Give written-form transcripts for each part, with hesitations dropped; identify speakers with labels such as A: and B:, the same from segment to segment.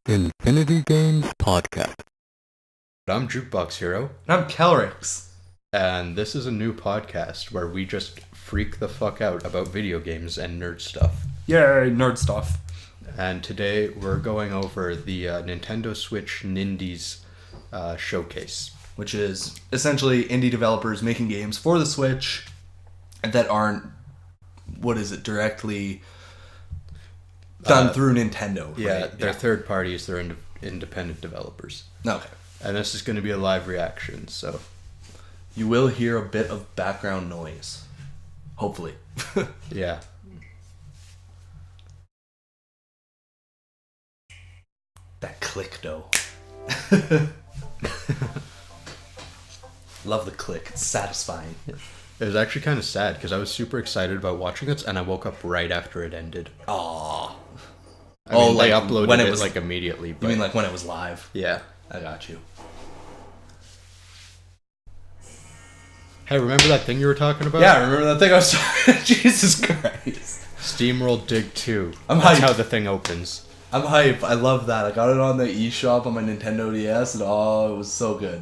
A: Infinity Games Podcast. I'm Jukebox Hero.
B: And I'm Kelryx.
A: And this is a new podcast where we just freak the fuck out about video games and nerd stuff.
B: Yay, nerd stuff.
A: And today we're going over the Nintendo Switch Nindies showcase.
B: Which is essentially indie developers making games for the Switch that aren't, directly done through Nintendo.
A: Yeah,
B: right?
A: they're third parties, they're independent developers.
B: Okay.
A: And this is going to be a live reaction, so...
B: You will hear a bit of background noise. Hopefully.
A: Yeah.
B: That click, though. Love the click. It's satisfying.
A: It was actually kind of sad because I was super excited about watching it, and I woke up right after it ended.
B: Aww.
A: I mean, they uploaded when it was like immediately. But...
B: You mean like when it was live?
A: Yeah.
B: I got you.
A: Hey, remember that thing you were talking about?
B: Yeah, I remember that thing I was talking about. Jesus Christ.
A: SteamWorld Dig 2.
B: I'm
A: That's
B: hyped.
A: how the thing opens.
B: I'm hype. I love that. I got it on the eShop on my Nintendo DS, and it was so good.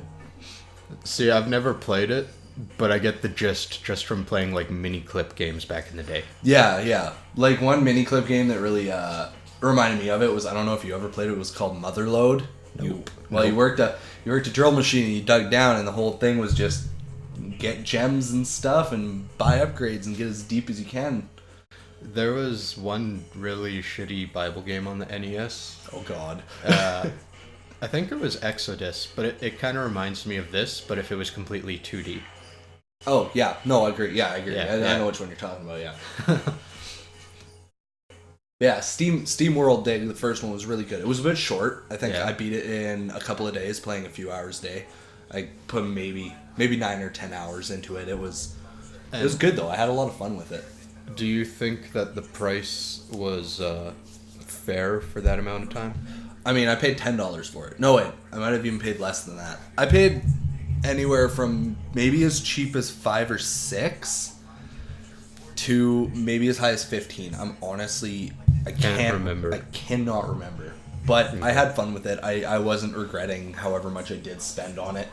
A: See, I've never played it, but I get the gist just from playing like mini clip games back in the day.
B: Yeah. Like one mini clip game that really reminded me of it was, I don't know if you ever played it, was called Motherload.
A: Nope.
B: You worked a drill machine and you dug down, and the whole thing was just get gems and stuff and buy upgrades and get as deep as you can.
A: There was one really shitty Bible game on the NES.
B: Oh God.
A: I think it was Exodus, but it kind of reminds me of this, but if it was completely 2D.
B: Oh, yeah. No, I agree. Yeah, I agree.
A: Yeah,
B: I know which one you're talking about, yeah. Yeah, Steam World Dig, the first one was really good. It was a bit short. I think I beat it in a couple of days, playing a few hours a day. I put maybe 9 or 10 hours into it. It was good, though. I had a lot of fun with it.
A: Do you think that the price was fair for that amount of time?
B: I mean, I paid $10 for it. No, wait. I might have even paid less than that. I paid anywhere from maybe as cheap as $5 or $6 to maybe as high as $15. I'm honestly... I can't remember. I cannot remember. But I had fun with it. I wasn't regretting however much I did spend on it.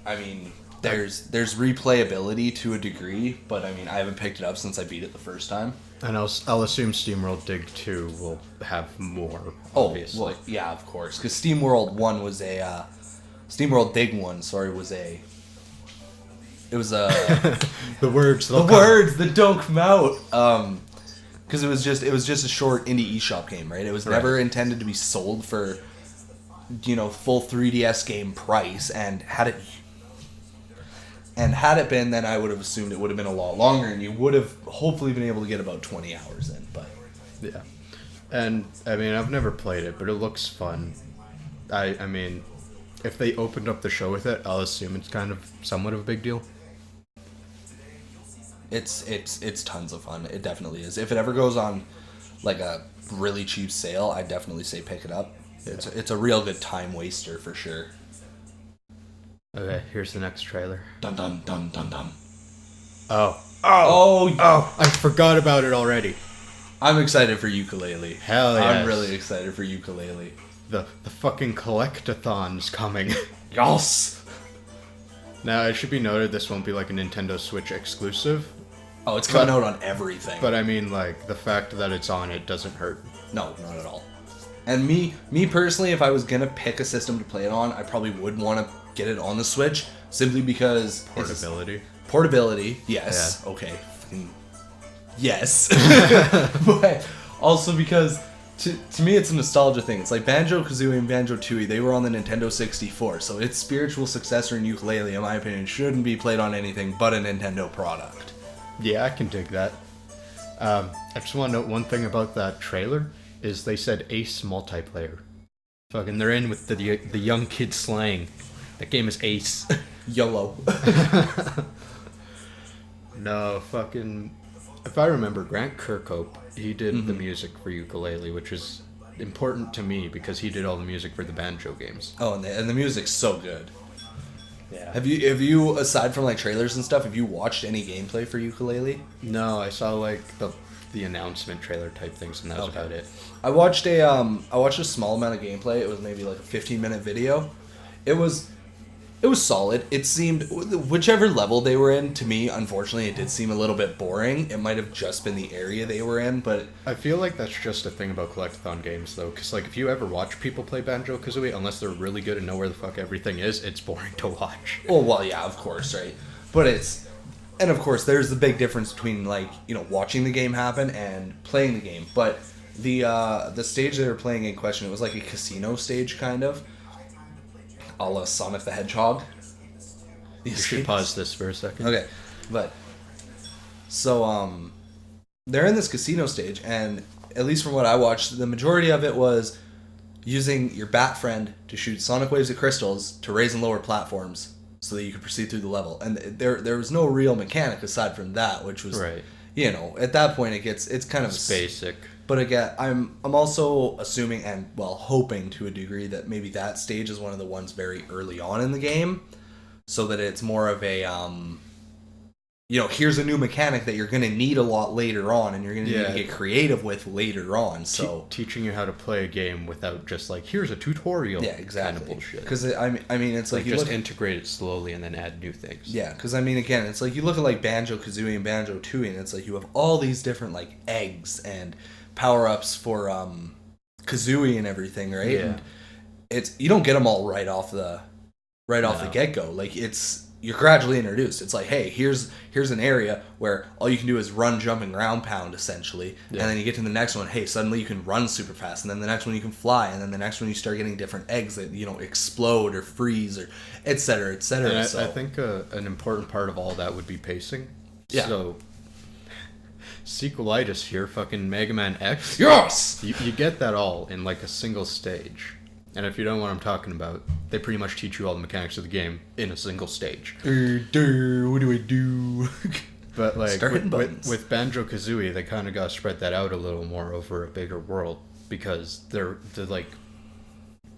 B: I mean, there's replayability to a degree, but I mean, I haven't picked it up since I beat it the first time.
A: And I'll assume SteamWorld Dig 2 will have more, obviously.
B: Oh, well, yeah, of course. Because SteamWorld 1 was a... SteamWorld Dig 1, sorry, was a... It was a...
A: The words
B: that don't come out. Because it was just a short indie eShop game, right? It was never intended to be sold for, full 3DS game price, and had it been, then I would have assumed it would have been a lot longer, and you would have hopefully been able to get about 20 hours in, but...
A: Yeah. And, I mean, I've never played it, but it looks fun. I mean, if they opened up the show with it, I'll assume it's kind of somewhat of a big deal.
B: It's tons of fun. It definitely is. If it ever goes on, like, a really cheap sale, I'd definitely say pick it up.
A: Yeah.
B: It's a real good time waster, for sure.
A: Okay, here's the next trailer.
B: Dun dun dun dun dun.
A: Oh, I forgot about it already.
B: I'm excited for Ukulele.
A: Hell yes.
B: I'm really excited for Ukulele.
A: The fucking collectathon's coming.
B: Yes!
A: Now, it should be noted this won't be like a Nintendo Switch exclusive.
B: Oh, it's coming out on everything.
A: But I mean, like, the fact that it's on it doesn't hurt.
B: No, not at all. And me personally, if I was gonna pick a system to play it on, I probably would want to get it on the Switch, simply because... Portability, yes. Yeah. Okay. Yes. But also because, to me, it's a nostalgia thing. It's like Banjo-Kazooie and Banjo-Tooie, they were on the Nintendo 64, so its spiritual successor in Ukulele, in my opinion, shouldn't be played on anything but a Nintendo product.
A: Yeah, I can dig that. I just want to note one thing about that trailer, is they said Ace multiplayer. Fucking, they're in with the young kid slang. That game is Ace.
B: YOLO.
A: No, fucking... If I remember, Grant Kirkhope, he did the music for Ukulele, which is important to me because he did all the music for the Banjo games.
B: Oh, and the music's so good.
A: Yeah.
B: Have you, aside from like trailers and stuff, have you watched any gameplay for Ukulele?
A: No, I saw like the the announcement trailer type things, and that was about it.
B: I watched a small amount of gameplay. It was maybe like a 15-minute video. It was solid. It seemed, whichever level they were in, to me, unfortunately, it did seem a little bit boring. It might have just been the area they were in, but
A: I feel like that's just a thing about collectathon games, though, because like if you ever watch people play Banjo-Kazooie, unless they're really good and know where the fuck everything is, it's boring to watch.
B: oh well, yeah, of course, right. But and of course, there's the big difference between like watching the game happen and playing the game. But the stage they were playing in question, it was like a casino stage kind of. A la Sonic the Hedgehog.
A: You should pause this for a second.
B: Okay, but so they're in this casino stage, and at least from what I watched, the majority of it was using your bat friend to shoot sonic waves of crystals to raise and lower platforms so that you could proceed through the level. And there was no real mechanic aside from that, which was
A: right.
B: At that point it's kind of
A: basic.
B: But again, I'm also assuming and hoping to a degree that maybe that stage is one of the ones very early on in the game, so that it's more of a here's a new mechanic that you're going to need a lot later on, and you're going to need to get creative with later on. So
A: teaching you how to play a game without just like here's a tutorial.
B: Yeah, exactly.
A: Kind of bullshit.
B: Because I mean, it's like you
A: just integrate it slowly and then add new things.
B: Yeah, because I mean, again, it's like you look at like Banjo-Kazooie and Banjo-Tooie, and it's like you have all these different like eggs and power-ups for Kazooie and everything, right?
A: Yeah.
B: And you don't get them all right off the get-go. Like you're gradually introduced. It's like, hey, here's an area where all you can do is run, jump, and ground pound essentially, and then you get to the next one. Hey, suddenly you can run super fast, and then the next one you can fly, and then the next one you start getting different eggs that explode or freeze or et cetera, et cetera.
A: And
B: so
A: I think an important part of all that would be pacing.
B: Yeah.
A: So sequelitis here, fucking Mega Man X.
B: Yes!
A: You get that all in like a single stage. And if you don't know what I'm talking about, they pretty much teach you all the mechanics of the game in a single stage.
B: What do I do?
A: But like with Banjo-Kazooie, they kind of got to spread that out a little more over a bigger world, because they're like,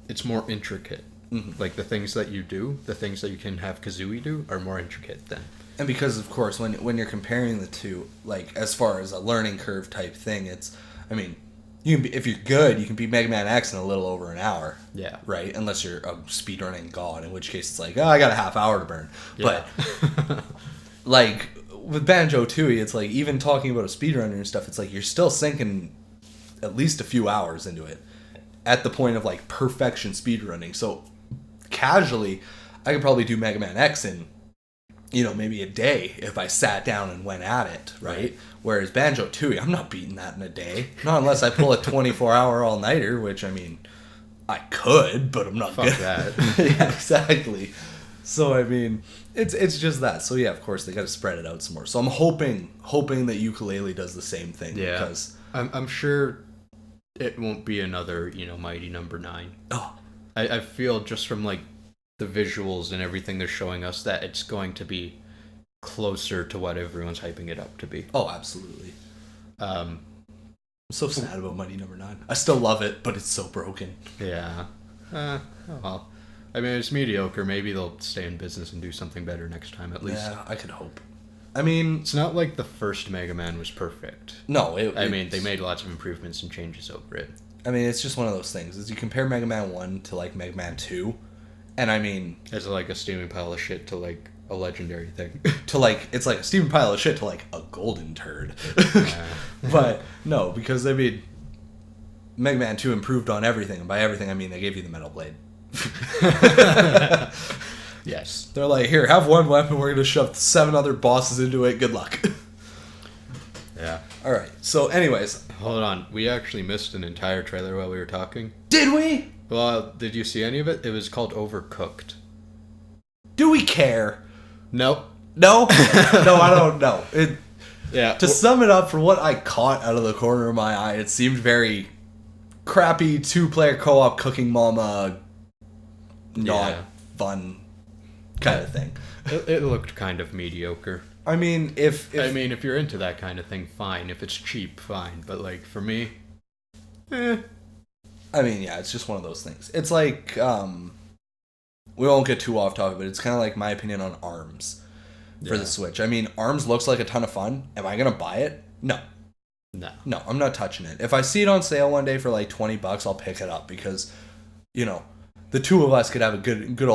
A: it's more intricate. Mm-hmm. Like the things that you do, the things that you can have Kazooie do are more intricate then.
B: And because, of course, when you're comparing the two, like, as far as a learning curve type thing, if you're good, you can beat Mega Man X in a little over an hour.
A: Yeah.
B: Right? Unless you're a speedrunning god, in which case it's like, I got a half hour to burn.
A: Yeah.
B: But, like, with Banjo-Tooie, it's like, even talking about a speedrunner and stuff, it's like, you're still sinking at least a few hours into it at the point of, like, perfection speedrunning. So, casually, I could probably do Mega Man X in maybe a day if I sat down and went at it, right? Whereas Banjo-Tooie, I'm not beating that in a day. Not unless I pull a 24-hour all-nighter, which, I mean, I could, but I'm not
A: Fuck
B: good.
A: that.
B: Yeah, exactly. So, I mean, it's just that. So, yeah, of course, they got to spread it out some more. So, I'm hoping that Yooka-Laylee does the same thing.
A: Yeah.
B: Because
A: I'm sure it won't be another, Mighty Number 9.
B: Oh.
A: I feel just from, like, the visuals and everything they're showing us that it's going to be closer to what everyone's hyping it up to be.
B: Oh, absolutely. I'm so sad about Mighty Number 9. I still love it, but it's so broken.
A: Yeah. Oh well. I mean, it's mediocre. Maybe they'll stay in business and do something better next time, at least.
B: Yeah, I could hope. I mean,
A: it's not like the first Mega Man was perfect.
B: No,
A: I mean, they made lots of improvements and changes over it.
B: I mean, it's just one of those things. As you compare Mega Man 1 to, like, Mega Man 2, and I mean...
A: It's like a steaming pile of shit to, like, a legendary thing.
B: It's like a steaming pile of shit to, like, a golden turd. But, no, because, I mean, Mega Man 2 improved on everything, and by everything, I mean they gave you the Metal Blade.
A: Yes.
B: They're like, here, have one weapon, we're going to shove 7 other bosses into it, good luck.
A: Yeah.
B: Alright, so anyways.
A: Hold on, we actually missed an entire trailer while we were talking.
B: Did we?
A: Well, did you see any of it? It was called Overcooked.
B: Do we care?
A: Nope.
B: No? No, I don't know.
A: Yeah.
B: To sum it up, for what I caught out of the corner of my eye, it seemed very crappy 2-player co-op cooking mama, not fun kind of thing.
A: It looked kind of mediocre.
B: I mean, if
A: you're into that kind of thing, fine. If it's cheap, fine. But like for me,
B: I mean, yeah, it's just one of those things. It's like, we won't get too off topic, but it's kind of like my opinion on ARMS for the Switch. I mean, ARMS looks like a ton of fun. Am I going to buy it? No.
A: No.
B: No, I'm not touching it. If I see it on sale one day for like $20, I'll pick it up because, the two of us could have a good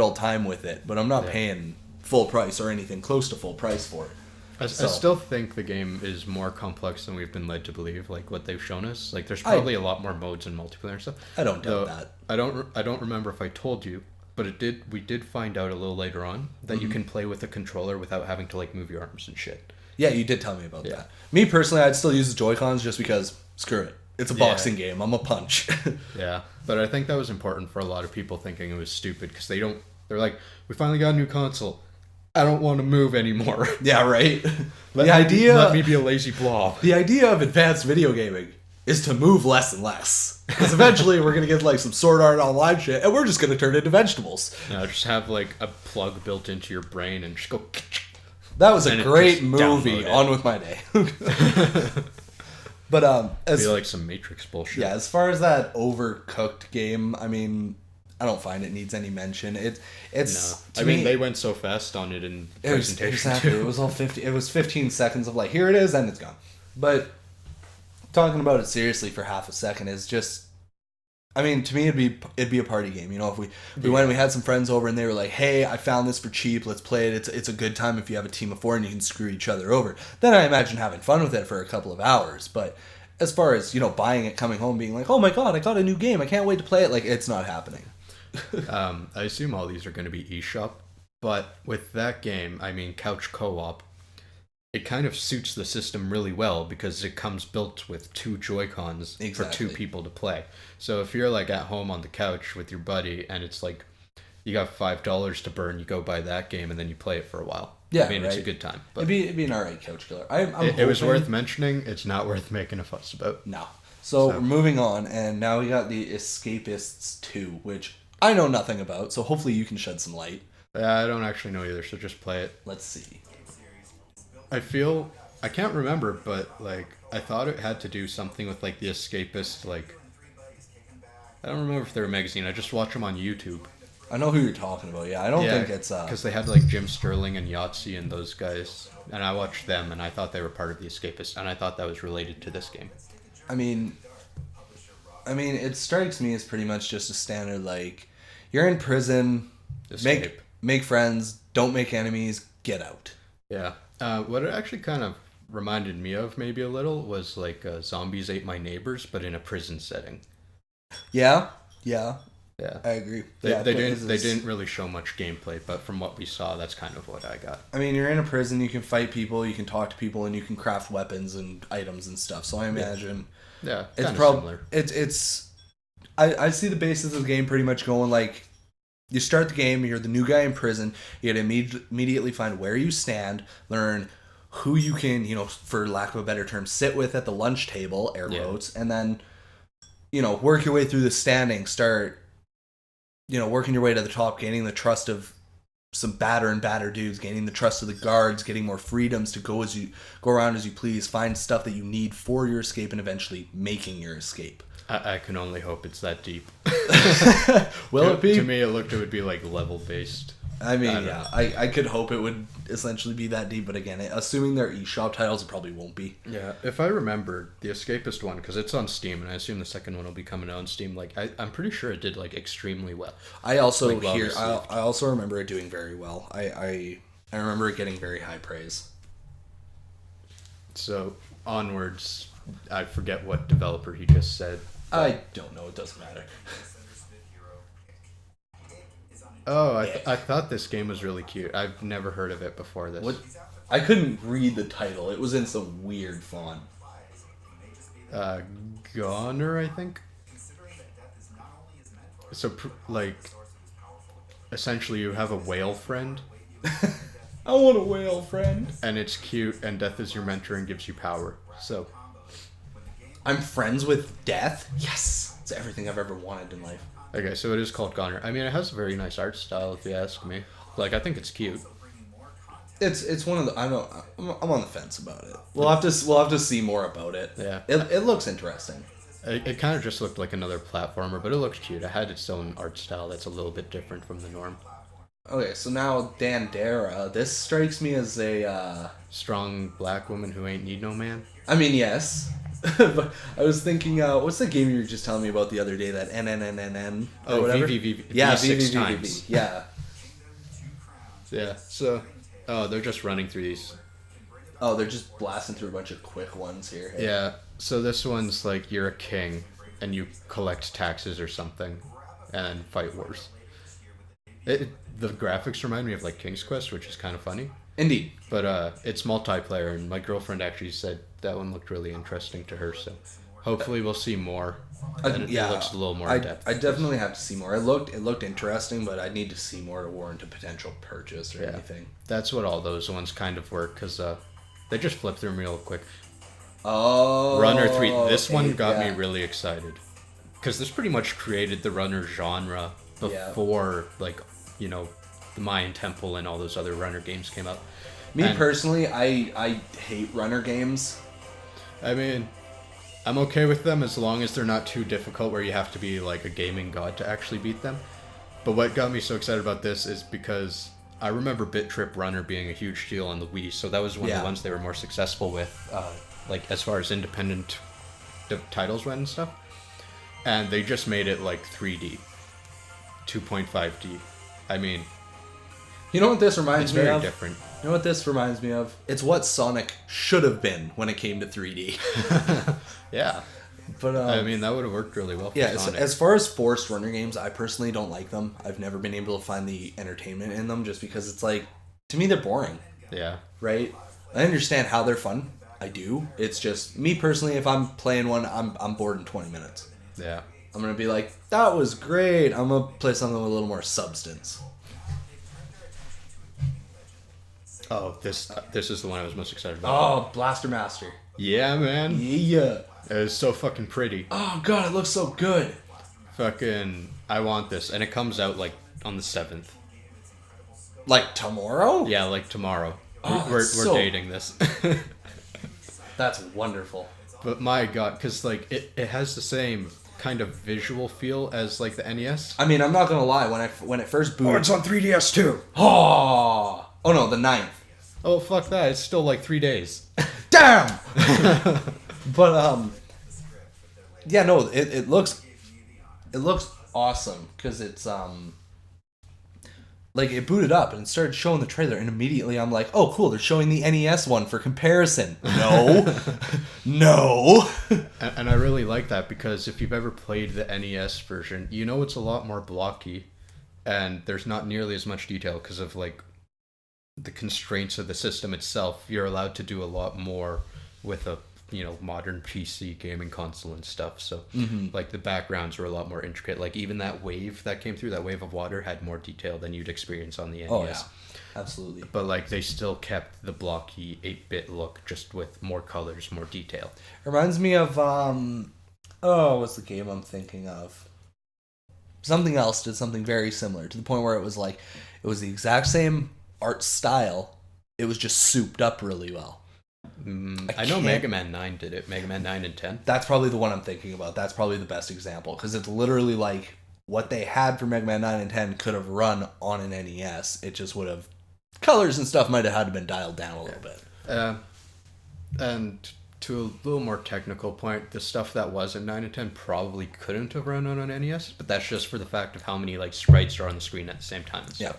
B: old time with it. But I'm not paying full price or anything close to full price for it.
A: I still think the game is more complex than we've been led to believe. Like what they've shown us, like there's probably a lot more modes and multiplayer and stuff.
B: I don't doubt that.
A: I don't remember if I told you, but we did find out a little later on that you can play with a controller without having to like move your arms and shit.
B: Yeah, you did tell me about that. Me personally, I'd still use the Joy-Cons just because screw it. It's a boxing game. I'm a punch.
A: Yeah, but I think that was important for a lot of people thinking it was stupid because they're like, we finally got a new console. I don't want to move anymore.
B: Yeah, right.
A: Let me be a lazy blob.
B: The idea of advanced video gaming is to move less and less. Because eventually we're gonna get like some Sword Art Online shit, and we're just gonna turn into vegetables.
A: No, just have like a plug built into your brain and just go.
B: That was a great movie. On with my day. But
A: as feel like some Matrix bullshit.
B: Yeah, as far as that overcooked game, I mean, I don't find it needs any mention. It's.
A: No. I mean, they went so fast on it in presentation.
B: Exactly. It was all 50. It was 15 seconds of like, here it is, and it's gone. But talking about it seriously for half a second is just. I mean, to me, it'd be a party game. If we went and we had some friends over and they were like, "Hey, I found this for cheap. Let's play it. It's a good time if you have a team of 4 and you can screw each other over." Then I imagine having fun with it for a couple of hours. But as far as buying it, coming home, being like, "Oh my god, I got a new game. I can't wait to play it." Like, it's not happening.
A: I assume all these are going to be eShop, but with that game, I mean, couch co-op. It kind of suits the system really well because it comes built with 2 Joy-Cons for 2 people to play. So if you're like at home on the couch with your buddy and it's like you got $5 to burn, you go buy that game and then you play it for a while.
B: Yeah,
A: I mean, it's a good time. But
B: it'd be an alright couch killer.
A: It was worth mentioning. It's not worth making a fuss about.
B: No. So we're moving on, and now we got the Escapists 2, which I know nothing about. So hopefully you can shed some light.
A: Yeah, I don't actually know either. So just play it.
B: Let's see.
A: I can't remember, but like I thought it had to do something with like the Escapist, like I don't remember if they're a magazine. I just watch them on YouTube.
B: I know who you're talking about. Yeah, I don't think it's
A: because they had like Jim Sterling and Yahtzee and those guys, and I watched them and I thought they were part of the Escapist, and I thought that was related to this game.
B: I mean, it strikes me as pretty much just a standard like you're in prison,
A: Escape.
B: make friends, don't make enemies, get out.
A: Yeah. What it actually kind of reminded me of maybe a little was like Zombies Ate My Neighbors, but in a prison setting.
B: Yeah, I agree.
A: They didn't really show much gameplay, but from what we saw, that's kind of what I got.
B: I mean, you're in a prison, you can fight people, you can talk to people, and you can craft weapons and items and stuff. So I imagine,
A: it's similar.
B: I see the basis of the game pretty much going like. You start the game, you're the new guy in prison, you gotta immediately find where you stand, learn who you can, for lack of a better term, sit with at the lunch table, air quotes, and then, work your way through the standings, start, working your way to the top, gaining the trust of some badder and badder dudes, gaining the trust of the guards, getting more freedoms to go around as you please, find stuff that you need for your escape, and eventually making your escape.
A: I can only hope it's that deep.
B: Will it be?
A: To me, it would be like level based.
B: I mean, I could hope it would essentially be that deep, but again, assuming they're eShop titles, it probably won't be.
A: Yeah, if I remember the Escapist one, because it's on Steam, and I assume the second one will be coming out on Steam. Like, I'm pretty sure it did like extremely well.
B: I also I also remember it doing very well. I remember it getting very high praise.
A: So onwards, I forget what developer he just said.
B: I don't know. It doesn't matter.
A: Oh, I thought this game was really cute. I've never heard of it before this.
B: What? I couldn't read the title. It was in some weird font.
A: Goner, I think. So, essentially, you have a whale friend.
B: I want a whale friend.
A: And it's cute, and death is your mentor and gives you power. So,
B: I'm friends with death? Yes! It's everything I've ever wanted in life.
A: Okay, so it is called Goner. I mean, it has a very nice art style, if you ask me. Like, I think it's cute.
B: It's one of the I'm on the fence about it. We'll have to see more about it.
A: Yeah.
B: It looks interesting.
A: It kind of just looked like another platformer, but it looks cute. It had its own art style that's a little bit different from the norm.
B: Okay, so now Dandara. This strikes me as a.
A: Strong black woman who ain't need no man.
B: I mean, yes. But I was thinking, what's the game you were just telling me about the other day? That NNNNN or
A: Oh,
B: whatever?
A: VVV.
B: Yeah,
A: six
B: VVVVV.
A: times.
B: Yeah.
A: Yeah. So, they're just running through these.
B: Oh, they're just blasting through a bunch of quick ones here. Hey?
A: Yeah. So this one's like you're a king and you collect taxes or something, and fight wars. The graphics remind me of like King's Quest, which is kind of funny.
B: Indeed.
A: But it's multiplayer, and my girlfriend actually said that one looked really interesting to her. So hopefully we'll see more. And it looks a little more in depth.
B: I definitely have to see more. It looked interesting, but I need to see more to warrant a potential purchase or anything.
A: That's what all those ones kind of work, because they just flip through them real quick.
B: Oh.
A: Runner 3. This one got me really excited, because this pretty much created the runner genre before, like, you know, the Mayan Temple and all those other runner games came out.
B: Personally, I hate runner games.
A: I mean, I'm okay with them as long as they're not too difficult where you have to be like a gaming god to actually beat them. But what got me so excited about this is because I remember Bit Trip Runner being a huge deal on the Wii, so that was one of the ones they were more successful with, like as far as independent titles went and stuff. And they just made it like 3D, 2.5D. I mean,
B: you know what this reminds me of?
A: It's very different.
B: You know what this reminds me of? It's what Sonic should have been when it came to 3D.
A: Yeah.
B: But
A: I mean, that would have worked really well for Sonic.
B: As far as forced runner games, I personally don't like them. I've never been able to find the entertainment in them just because it's like, to me, they're boring.
A: Yeah.
B: Right? I understand how they're fun. I do. It's just, me personally, if I'm playing one, I'm bored in 20 minutes.
A: Yeah.
B: I'm going to be like, that was great. I'm going to play something with a little more substance.
A: Oh, this is the one I was most excited about.
B: Oh, Blaster Master.
A: Yeah, man.
B: Yeah.
A: It was so fucking pretty.
B: Oh, God, it looks so good.
A: Fucking, I want this. And it comes out, like, on the 7th.
B: Like, tomorrow?
A: Yeah, like, tomorrow.
B: Oh,
A: we're dating this.
B: That's wonderful.
A: But my God, because, like, it has the same kind of visual feel as, like, the NES.
B: I mean, I'm not going to lie. When it first booted...
A: Oh, it's on 3DS, too.
B: Oh, no, the 9th.
A: Oh, fuck that. It's still, like, 3 days.
B: Damn! But, yeah, no, it looks awesome, because it's, like, it booted up and it started showing the trailer, and immediately I'm like, oh, cool, they're showing the NES one for comparison. No. No.
A: And I really like that, because if you've ever played the NES version, you know it's a lot more blocky, and there's not nearly as much detail because of, like, the constraints of the system itself. You're allowed to do a lot more with a, you know, modern PC gaming console and stuff. So, like, the backgrounds were a lot more intricate. Like, even that wave that came through, that wave of water, had more detail than you'd experience on the NES.
B: Oh, yeah. Absolutely.
A: But, like, they still kept the blocky 8-bit look, just with more colors, more detail.
B: Reminds me of, what's the game I'm thinking of? Something else did something very similar, to the point where it was like, it was the exact same art style, it was just souped up really well.
A: I know Mega Man 9 did it. Mega Man 9 and 10.
B: That's probably the one I'm thinking about. That's probably the best example, because it's literally like what they had for Mega Man 9 and 10 could have run on an NES. It just would have, colors and stuff might have had to been dialed down a little bit.
A: And to a little more technical point, the stuff that was in 9 and 10 probably couldn't have run on an NES, but that's just for the fact of how many, like, sprites are on the screen at the same time.
B: Yeah.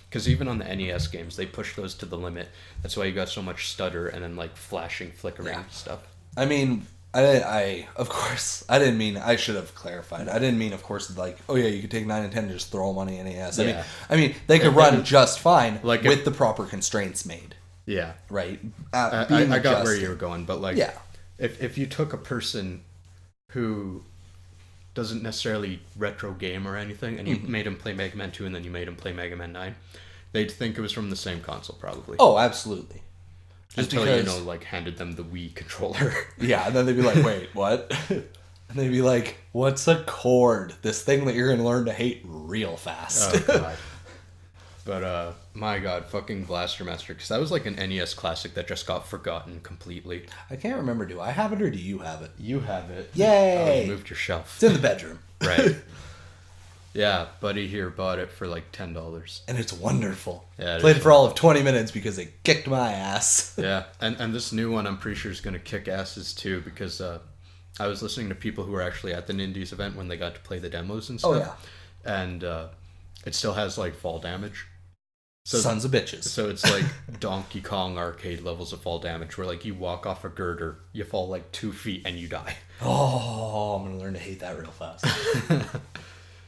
A: Because even on the NES games, they push those to the limit. That's why you got so much stutter and then, like, flashing, flickering stuff.
B: I mean, I of course, I didn't mean, I should have clarified. I didn't mean, of course, like, oh yeah, you could take 9 and 10 and just throw them on the NES.
A: Yeah.
B: I mean, they could run just fine,
A: like,
B: with the proper constraints made.
A: Yeah.
B: Right?
A: I got where you were going, but, like,
B: yeah.
A: if you took a person who doesn't necessarily retro game or anything, and you made him play Mega Man 2 and then you made him play Mega Man 9, they'd think it was from the same console, probably.
B: Oh, absolutely.
A: Just until, because, you know, like, handed them the Wii controller.
B: Yeah, and then they'd be like, wait, what? And they'd be like, what's a chord? This thing that you're going to learn to hate real fast.
A: Oh, God. But, my God, fucking Blaster Master, because that was like an NES classic that just got forgotten completely.
B: I can't remember, do I have it or do you have it?
A: You have it.
B: Yay!
A: Oh, you moved your shelf.
B: It's in the bedroom.
A: Right. Yeah, buddy here bought it for like $10.
B: And it's wonderful.
A: Yeah,
B: Played it for all of 20 minutes because it kicked my ass.
A: Yeah, and this new one I'm pretty sure is going to kick asses too, because I was listening to people who were actually at the Nindies event when they got to play the demos and stuff.
B: Oh, yeah.
A: And it still has like fall damage. So,
B: Sons of bitches.
A: So it's like Donkey Kong arcade levels of fall damage, where like you walk off a girder, you fall like 2 feet, and you die.
B: Oh, I'm going to learn to hate that real fast.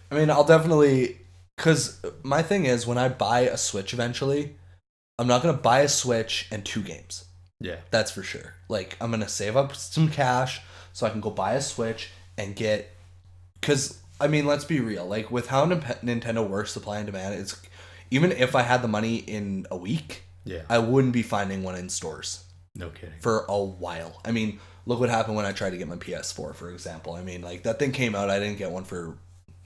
B: I mean, I'll definitely... Because my thing is, when I buy a Switch eventually, I'm not going to buy a Switch and 2 games.
A: Yeah.
B: That's for sure. Like, I'm going to save up some cash so I can go buy a Switch and get... Because, I mean, let's be real. Like, with how Nintendo works, supply and demand, it's... Even if I had the money in a week,
A: Yeah.
B: I wouldn't be finding one in stores.
A: No kidding.
B: For a while. I mean, look what happened when I tried to get my PS4, for example. I mean, like, that thing came out, I didn't get one for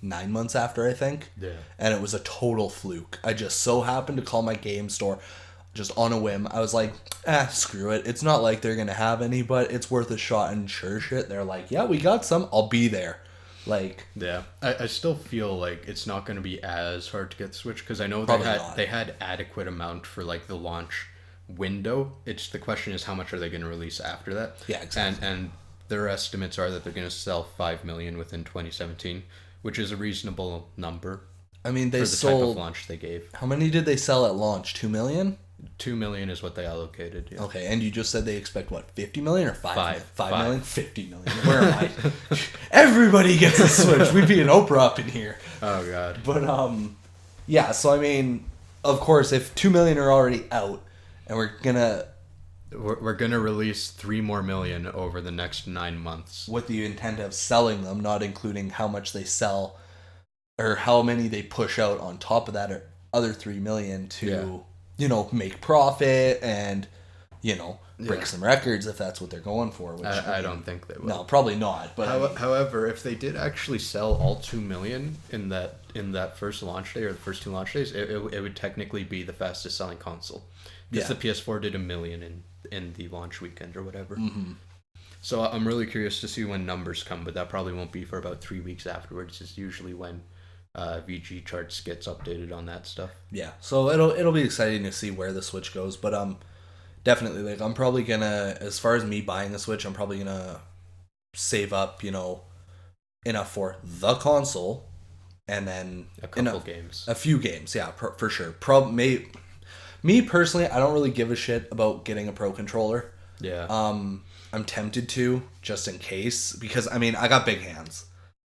B: 9 months after, I think.
A: Yeah.
B: And it was a total fluke. I just so happened to call my game store just on a whim. I was like, screw it. It's not like they're going to have any, but it's worth a shot. And sure shit, they're like, yeah, we got some. I'll be there. Like,
A: yeah, I still feel like it's not going to be as hard to get the Switch, because I know they had adequate amount for like the launch window. It's the question is how much are they going to release after that?
B: Yeah, exactly.
A: And their estimates are that they're going to sell 5 million within 2017, which is a reasonable number.
B: I mean, they
A: for the
B: sold...
A: type of launch they gave.
B: How many did they sell at launch? 2 million?
A: 2 million is what they allocated. Yeah.
B: Okay, and you just said they expect what, 50 million or 5 million? 5
A: Five.
B: million? 50 million. Where am I? Everybody gets a Switch. We'd be an Oprah up in here.
A: Oh god.
B: But yeah, so I mean, of course, if 2 million are already out and we're gonna
A: release 3 more million over the next 9 months
B: with the intent of selling them, not including how much they sell or how many they push out on top of that other 3 million to make profit and break some records if that's what they're going for. Which
A: I don't think they will.
B: No, probably not. But
A: however, if they did actually sell all 2 million in that first launch day or the first 2 launch days, it would technically be the fastest selling console. Because the PS4 did 1 million in the launch weekend or whatever.
B: Mm-hmm.
A: So I'm really curious to see when numbers come, but that probably won't be for about 3 weeks afterwards. Is usually when VG charts gets updated on that stuff.
B: Yeah, so it'll be exciting to see where the Switch goes, but definitely, like, I'm probably gonna, as far as me buying a Switch, I'm probably gonna save up enough for the console and then
A: a couple games,
B: a few games, yeah, for sure. Me personally, I don't really give a shit about getting a Pro controller.
A: Yeah.
B: I'm tempted to, just in case, because I mean, I got big hands,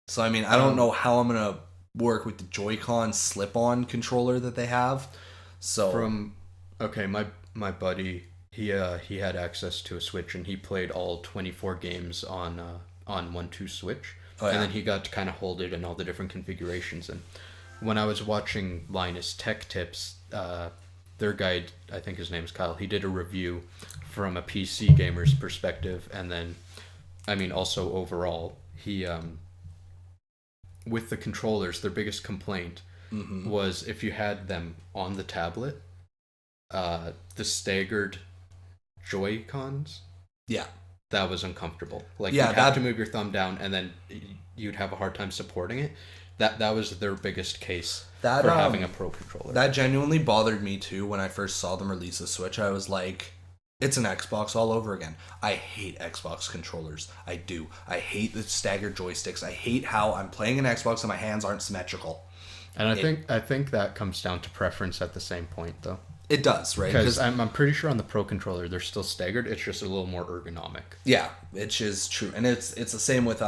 B: so I mean, I don't know how I'm gonna work with the Joy-Con slip-on controller that they have. So
A: my buddy, he had access to a Switch and he played all 24 games on 1/2 Switch.
B: Oh, yeah.
A: And then he got to kind of hold it in all the different configurations. And when I was watching Linus Tech Tips, their guide, I think his name's Kyle, he did a review from a PC gamer's perspective, and then I mean also overall, he with the controllers, their biggest complaint was if you had them on the tablet, the staggered Joy-Cons.
B: Yeah.
A: That was uncomfortable. Like,
B: yeah,
A: you'd have to move your thumb down, and then you'd have a hard time supporting it. That was their biggest case for having a Pro controller.
B: That genuinely bothered me, too, when I first saw them release the Switch. I was like, it's an Xbox all over again. I hate Xbox controllers. I do. I hate the staggered joysticks. I hate how I'm playing an Xbox and my hands aren't symmetrical.
A: And I think that comes down to preference at the same point, though.
B: It does, right?
A: Because I'm pretty sure on the Pro controller they're still staggered. It's just a little more ergonomic.
B: Yeah, which is true, and it's the same with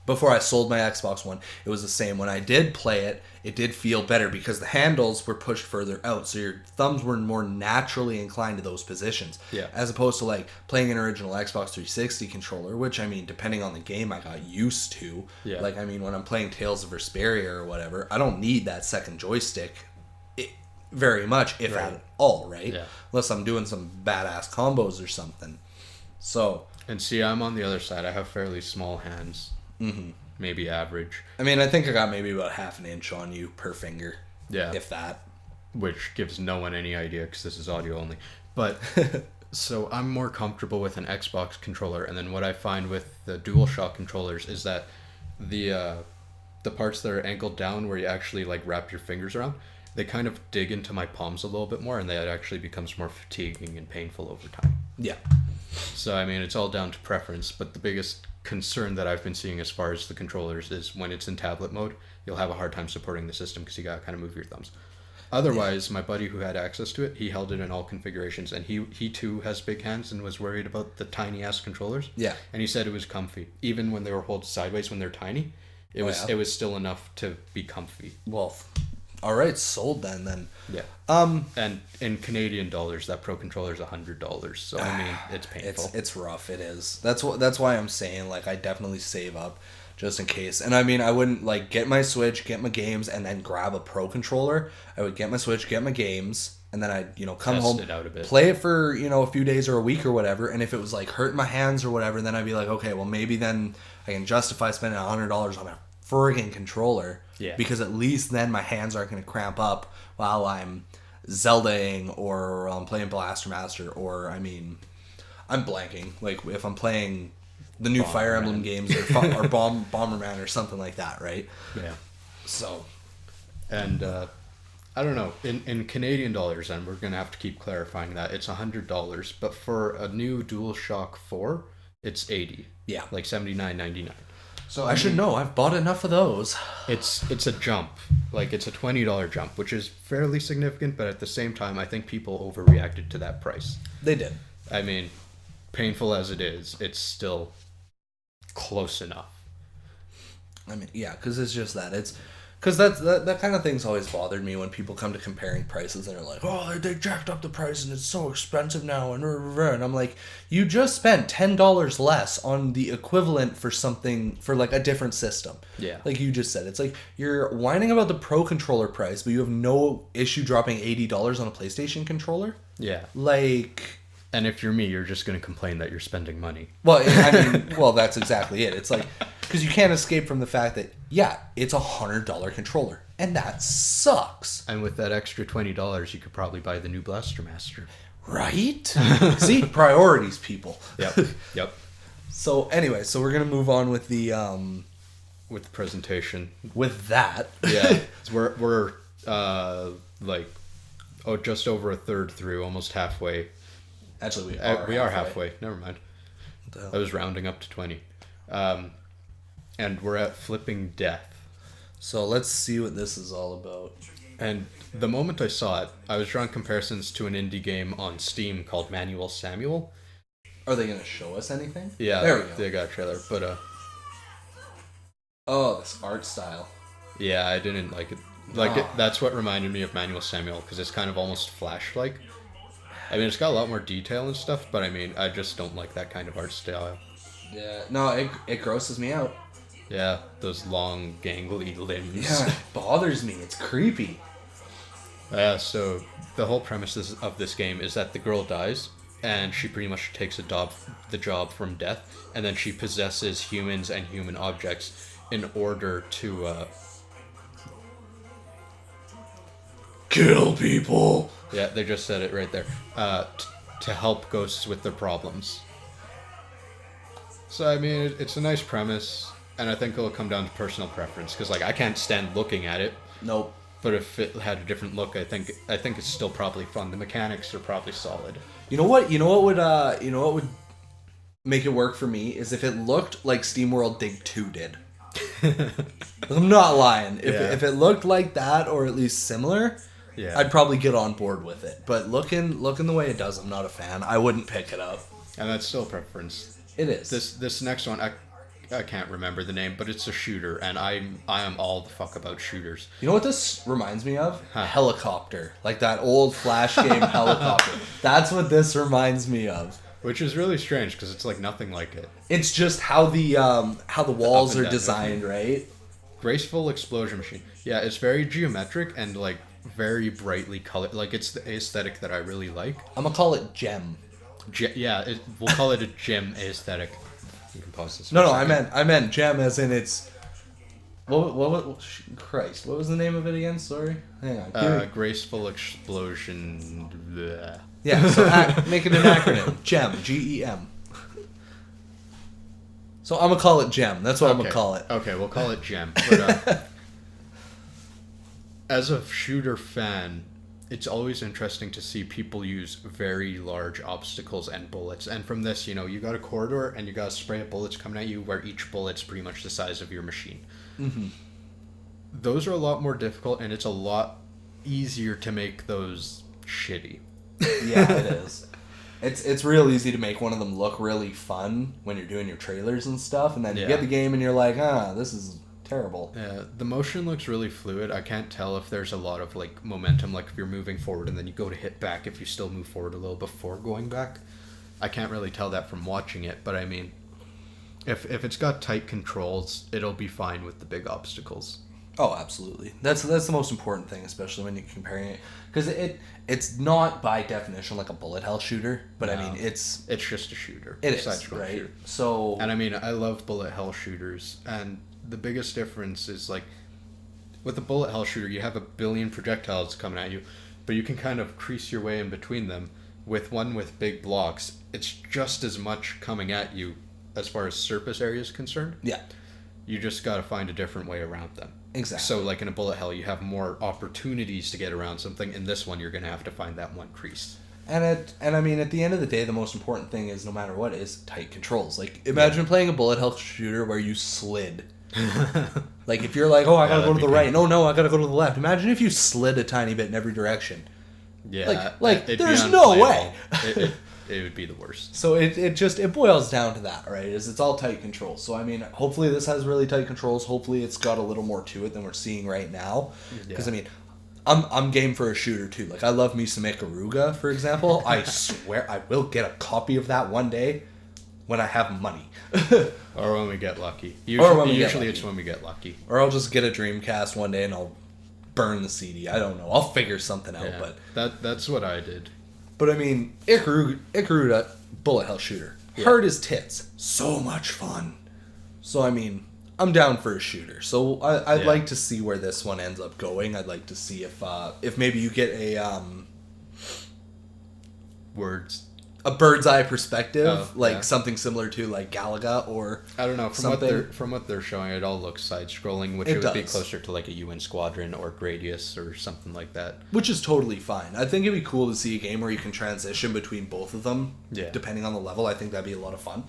B: before I sold my Xbox One. It was the same. When I did play it, it did feel better because the handles were pushed further out, so your thumbs were more naturally inclined to those positions.
A: Yeah. As
B: opposed to like playing an original Xbox 360 controller, which I mean, depending on the game, I got used to.
A: Yeah.
B: Like I mean, when I'm playing Tales of Vesperia or whatever, I don't need that second joystick. Very much, if at all, right?
A: Yeah.
B: Unless I'm doing some badass combos or something. So.
A: And see, I'm on the other side. I have fairly small hands.
B: Mm-hmm.
A: Maybe average.
B: I mean, I think I got maybe about half an inch on you per finger.
A: Yeah.
B: If that.
A: Which gives no one any idea because this is audio only. But, so I'm more comfortable with an Xbox controller. And then what I find with the DualShock controllers is that the the parts that are angled down where you actually like wrap your fingers around, they kind of dig into my palms a little bit more, and that actually becomes more fatiguing and painful over time.
B: Yeah.
A: So I mean, it's all down to preference, but the biggest concern that I've been seeing as far as the controllers is when it's in tablet mode, you'll have a hard time supporting the system because you gotta kind of move your thumbs. Otherwise, my buddy who had access to it, he held it in all configurations, and he too has big hands and was worried about the tiny ass controllers.
B: Yeah.
A: And he said it was comfy, even when they were held sideways when they're tiny. It was still enough to be comfy.
B: Well, all right, sold then.
A: Yeah. And in Canadian dollars, that Pro controller is $100. So I mean, it's painful.
B: It's rough. It is. That's why I'm saying like I definitely save up just in case. And I mean, I wouldn't like get my Switch, get my games, and then grab a Pro controller. I would get my Switch, get my games, and then I'd come
A: Test
B: home,
A: it out a bit.
B: play it for a few days or a week or whatever. And if it was like hurting my hands or whatever, then I'd be like, okay, well maybe then I can justify spending $100 on a friggin' controller.
A: Yeah.
B: Because at least then my hands aren't going to cramp up while I'm Zeldaing or I'm playing Blaster Master, or I mean, I'm blanking. Like if I'm playing the new Fire Emblem games or Bomberman or something like that, right?
A: Yeah.
B: So.
A: And I don't know, in Canadian dollars, and we're gonna have to keep clarifying that it's $100, but for a new DualShock 4, it's $80.
B: Yeah.
A: Like $79.99.
B: So I should know. I've bought enough of those.
A: It's a jump. Like it's a $20 jump, which is fairly significant, but at the same time, I think people overreacted to that price.
B: They did.
A: I mean, painful as it is, it's still close enough.
B: I mean, yeah, because it's just that. Because that kind of thing's always bothered me when people come to comparing prices and they're like, oh, they jacked up the price and it's so expensive now. And I'm like, you just spent $10 less on the equivalent for something, for like a different system.
A: Yeah.
B: Like you just said. It's like you're whining about the Pro controller price, but you have no issue dropping $80 on a PlayStation controller?
A: Yeah.
B: Like...
A: And if you're me, you're just going to complain that you're spending money.
B: Well, I mean, that's exactly it. It's like, because you can't escape from the fact that, yeah, it's a $100 controller, and that sucks.
A: And with that extra $20, you could probably buy the new Blaster Master.
B: Right? See, priorities, people.
A: Yep.
B: So anyway, so we're gonna move on with the
A: with the presentation.
B: With that,
A: yeah, we're just over a third through, almost halfway.
B: Actually,
A: we are halfway. Never mind. I was rounding up to 20. And we're at Flipping Death.
B: So let's see what this is all about.
A: And the moment I saw it, I was drawing comparisons to an indie game on Steam called Manual Samuel.
B: Are they going to show us anything?
A: Yeah,
B: there we go.
A: They got a trailer, but
B: oh, this art style.
A: Yeah, I didn't like it. That's what reminded me of Manual Samuel, because it's kind of almost Flash-like. I mean, it's got a lot more detail and stuff, but I mean, I just don't like that kind of art style.
B: Yeah, no, it grosses me out.
A: Yeah, those long, gangly limbs.
B: Yeah, it bothers me. It's creepy.
A: Yeah, so the whole premise of this game is that the girl dies, and she pretty much takes the job from death, and then she possesses humans and human objects in order to
B: kill people.
A: Yeah, they just said it right there. To help ghosts with their problems. So I mean, it's a nice premise, and I think it'll come down to personal preference. Because I can't stand looking at it.
B: Nope.
A: But if it had a different look, I think it's still probably fun. The mechanics are probably solid.
B: You know what would make it work for me is if it looked like SteamWorld Dig 2 did. I'm not lying. If it looked like that, or at least similar. Yeah. I'd probably get on board with it. But looking the way it does, I'm not a fan. I wouldn't pick it up.
A: And that's still preference.
B: It is.
A: This next one, I can't remember the name, but it's a shooter, and I am all the fuck about shooters.
B: You know what this reminds me of? Helicopter. Like that old Flash game Helicopter. That's what this reminds me of.
A: Which is really strange, because it's like nothing like it.
B: It's just how the walls are designed, right?
A: Graceful explosion machine. Yeah, it's very geometric and like very brightly colored. Like it's the aesthetic that I really like.
B: I'm gonna call it gem.
A: We'll call it a gem aesthetic. You can pause this.
B: No, I meant gem as in it's. What? Christ! What was the name of it again? Sorry. Hang on.
A: Graceful explosion. Bleh.
B: Yeah. So make it an acronym. Gem. GEM. So I'm gonna call it gem. That's what I'm gonna call it.
A: Okay, we'll call it gem. But as a shooter fan, it's always interesting to see people use very large obstacles and bullets. And from this, you know, you got a corridor and you got a spray of bullets coming at you where each bullet's pretty much the size of your machine. Mm-hmm. Those are a lot more difficult, and it's a lot easier to make those shitty.
B: Yeah, it is. It's real easy to make one of them look really fun when you're doing your trailers and stuff, and then you get the game and you're like, this is terrible.
A: Yeah, the motion looks really fluid. I can't tell if there's a lot of like momentum, like if you're moving forward and then you go to hit back, if you still move forward a little before going back. I can't really tell that from watching it, but I mean, if it's got tight controls, it'll be fine with the big obstacles.
B: Oh, absolutely. That's the most important thing, especially when you're comparing it, because it's not by definition like a bullet hell shooter, but no, I mean it's
A: just a shooter.
B: It is, right? Shooter. So,
A: and I mean, I love bullet hell shooters, and the biggest difference is like with a bullet hell shooter, you have a billion projectiles coming at you, but you can kind of crease your way in between them. With one with big blocks, it's just as much coming at you as far as surface area is concerned.
B: Yeah.
A: You just got to find a different way around them.
B: Exactly.
A: So, like in a bullet hell, you have more opportunities to get around something. In this one, you're going to have to find that one crease.
B: And I mean, at the end of the day, the most important thing is, no matter what, is tight controls. Like, imagine playing a bullet hell shooter where you slid. Like, if you're like, I gotta go to the right. No, I gotta go to the left. Imagine if you slid a tiny bit in every direction.
A: Yeah.
B: Like there's no way.
A: It would be the worst.
B: So it boils down to that, right? It's all tight controls. So I mean, hopefully this has really tight controls. Hopefully it's got a little more to it than we're seeing right now. Because I mean, I'm game for a shooter too. Like, I love me some Ikaruga, for example. I swear I will get a copy of that one day when I have money.
A: Or when we get lucky. Usually it's when we get lucky.
B: Or I'll just get a Dreamcast one day and I'll burn the CD. I don't know. I'll figure something out. But
A: that's what I did.
B: But I mean, Ikaruga bullet hell shooter. Yeah. Hard as tits. So much fun. So I mean, I'm down for a shooter. So I'd like to see where this one ends up going. I'd like to see if maybe you get a a bird's eye perspective, something similar to like Galaga, or
A: I don't know. From what they're showing, it all looks side scrolling, which it would be closer to like a UN Squadron or Gradius or something like that.
B: Which is totally fine. I think it'd be cool to see a game where you can transition between both of them, depending on the level. I think that'd be a lot of fun.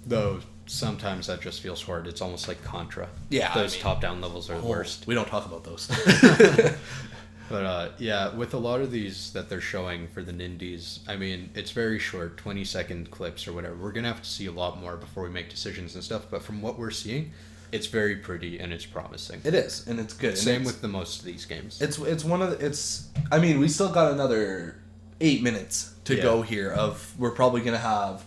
A: Though sometimes that just feels hard. It's almost like Contra.
B: Yeah,
A: those top-down levels are the worst.
B: We don't talk about those.
A: But with a lot of these that they're showing for the Nindies, I mean, it's very short, 20-second clips or whatever. We're going to have to see a lot more before we make decisions and stuff, but from what we're seeing, it's very pretty and it's promising.
B: It is, and it's good.
A: Same with the most of these games.
B: It's one of the, I mean, we still got another 8 minutes to go here we're probably going to have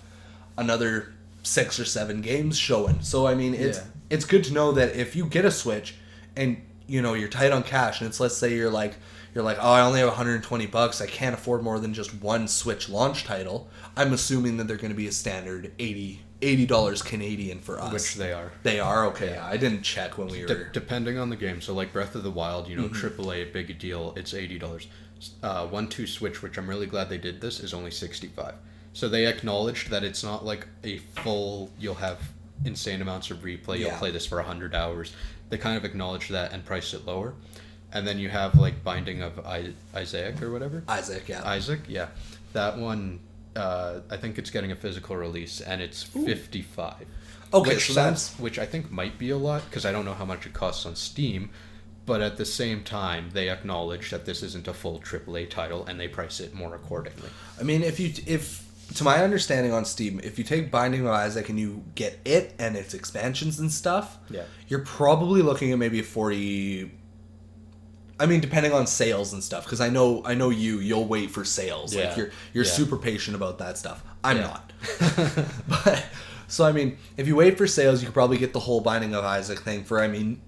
B: another 6 or 7 games showing. So, I mean, it's good to know that if you get a Switch and, you know, you're tight on cash, and let's say you're like, I only have $120. I can't afford more than just one Switch launch title. I'm assuming that they're going to be a standard $80 Canadian for us.
A: Which they are.
B: They are? Okay. Yeah. I didn't check when we were...
A: Depending on the game. So like Breath of the Wild, you know, AAA, big deal, it's $80. 1-2 Switch, which I'm really glad they did this, is only $65. So they acknowledged that it's not like a full, you'll have insane amounts of replay, you'll play this for 100 hours. They kind of acknowledged that and priced it lower. And then you have like Binding of Isaac or whatever.
B: Isaac,
A: yeah. That one, I think it's getting a physical release, and it's $55.
B: Okay,
A: which I think might be a lot, because I don't know how much it costs on Steam. But at the same time, they acknowledge that this isn't a full AAA title, and they price it more accordingly.
B: I mean, if to my understanding on Steam, if you take Binding of Isaac and you get it and its expansions and stuff, you're probably looking at maybe a 40. I mean, depending on sales and stuff, because I know you'll wait for sales. Like you're super patient about that stuff. I'm not. But so I mean, if you wait for sales, you could probably get the whole Binding of Isaac thing for, I mean,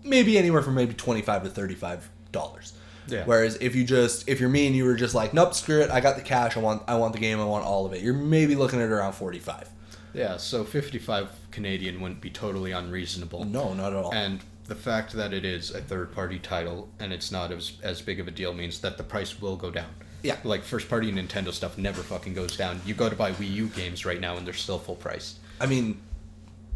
B: maybe anywhere from maybe $25 to $35. Yeah. Whereas if you're me and you were just like, nope, screw it, I got the cash, I want the game, I want all of it, you're maybe looking at around 45.
A: Yeah, so 55 Canadian wouldn't be totally unreasonable.
B: No, not at all.
A: And the fact that it is a third-party title and it's not as big of a deal means that the price will go down.
B: Yeah.
A: Like, first-party Nintendo stuff never fucking goes down. You go to buy Wii U games right now and they're still full price.
B: I mean,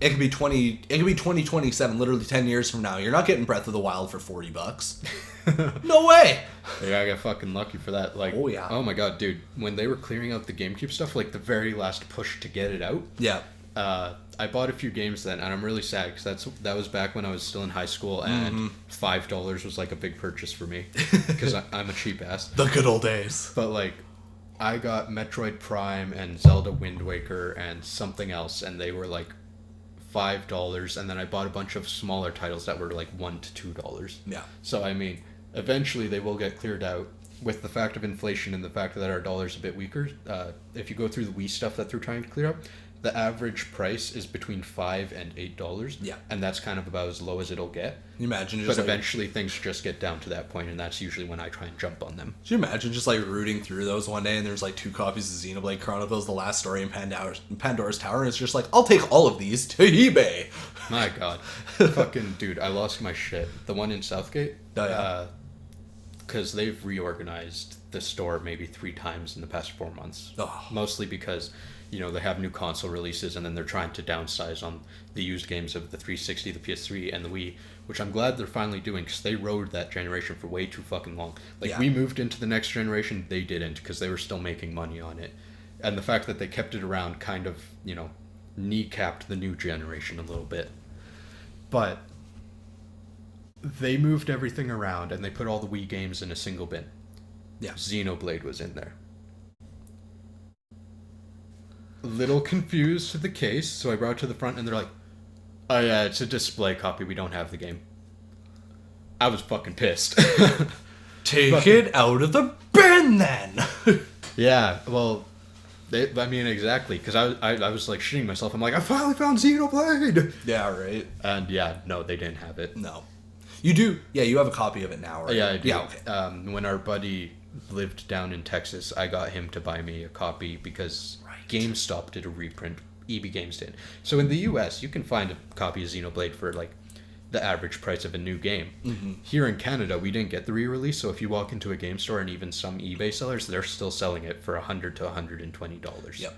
B: It could be 2027, literally 10 years from now. You're not getting Breath of the Wild for $40. No way.
A: Yeah, I got fucking lucky for that. Like,
B: Oh, yeah.
A: Oh my god, dude! When they were clearing out the GameCube stuff, like the very last push to get it out,
B: Yeah.
A: I bought a few games then, and I'm really sad because that was back when I was still in high school, and $5 was like a big purchase for me because I'm a cheap ass.
B: The good old days.
A: But like, I got Metroid Prime and Zelda Wind Waker and something else, and they were like $5, and then I bought a bunch of smaller titles that were like $1 to $2.
B: Yeah.
A: So I mean, eventually they will get cleared out. With the fact of inflation and the fact that our dollar's a bit weaker, if you go through the Wii stuff that they're trying to clear up, the average price is between $5 and $8.
B: Yeah.
A: And that's kind of about as low as it'll get.
B: Can you imagine just
A: But
B: like,
A: eventually things just get down to that point, and that's usually when I try and jump on them.
B: Could you imagine just like rooting through those one day and there's like 2 copies of Xenoblade Chronicles, The Last Story, and Pandora's Tower, and it's just like, I'll take all of these to eBay.
A: My god. Fucking dude, I lost my shit. The one in Southgate?
B: Oh, yeah.
A: Because they've reorganized the store maybe 3 times in the past 4 months.
B: Oh.
A: Mostly because, you know, they have new console releases, and then they're trying to downsize on the used games of the 360, the PS3, and the Wii, which I'm glad they're finally doing, because they rode that generation for way too fucking long. Like,
B: Yeah.
A: we moved into the next generation, they didn't, because they were still making money on it. And the fact that they kept it around kind of, you know, kneecapped the new generation a little bit. But they moved everything around, and they put all the Wii games in a single bin.
B: Yeah.
A: Xenoblade was in there. Little confused to the case, so I brought it to the front, and they're like, "Oh yeah, it's a display copy. We don't have the game." I was fucking pissed.
B: Take it out of the bin then.
A: Yeah, well, I mean, exactly, because I was like shitting myself. I'm like, I finally found Xenoblade.
B: Yeah, right.
A: And yeah, no, they didn't have it.
B: No. You do. Yeah, you have a copy of it now, right?
A: Yeah, I do.
B: Yeah, okay.
A: When our buddy lived down in Texas, I got him to buy me a copy because GameStop did a reprint. EB Games did. So in the US, you can find a copy of Xenoblade for like the average price of a new game. Mm-hmm. Here in Canada, we didn't get the re-release, so if you walk into a game store, and even some eBay sellers, they're still selling it for $100 to $120.
B: Yep.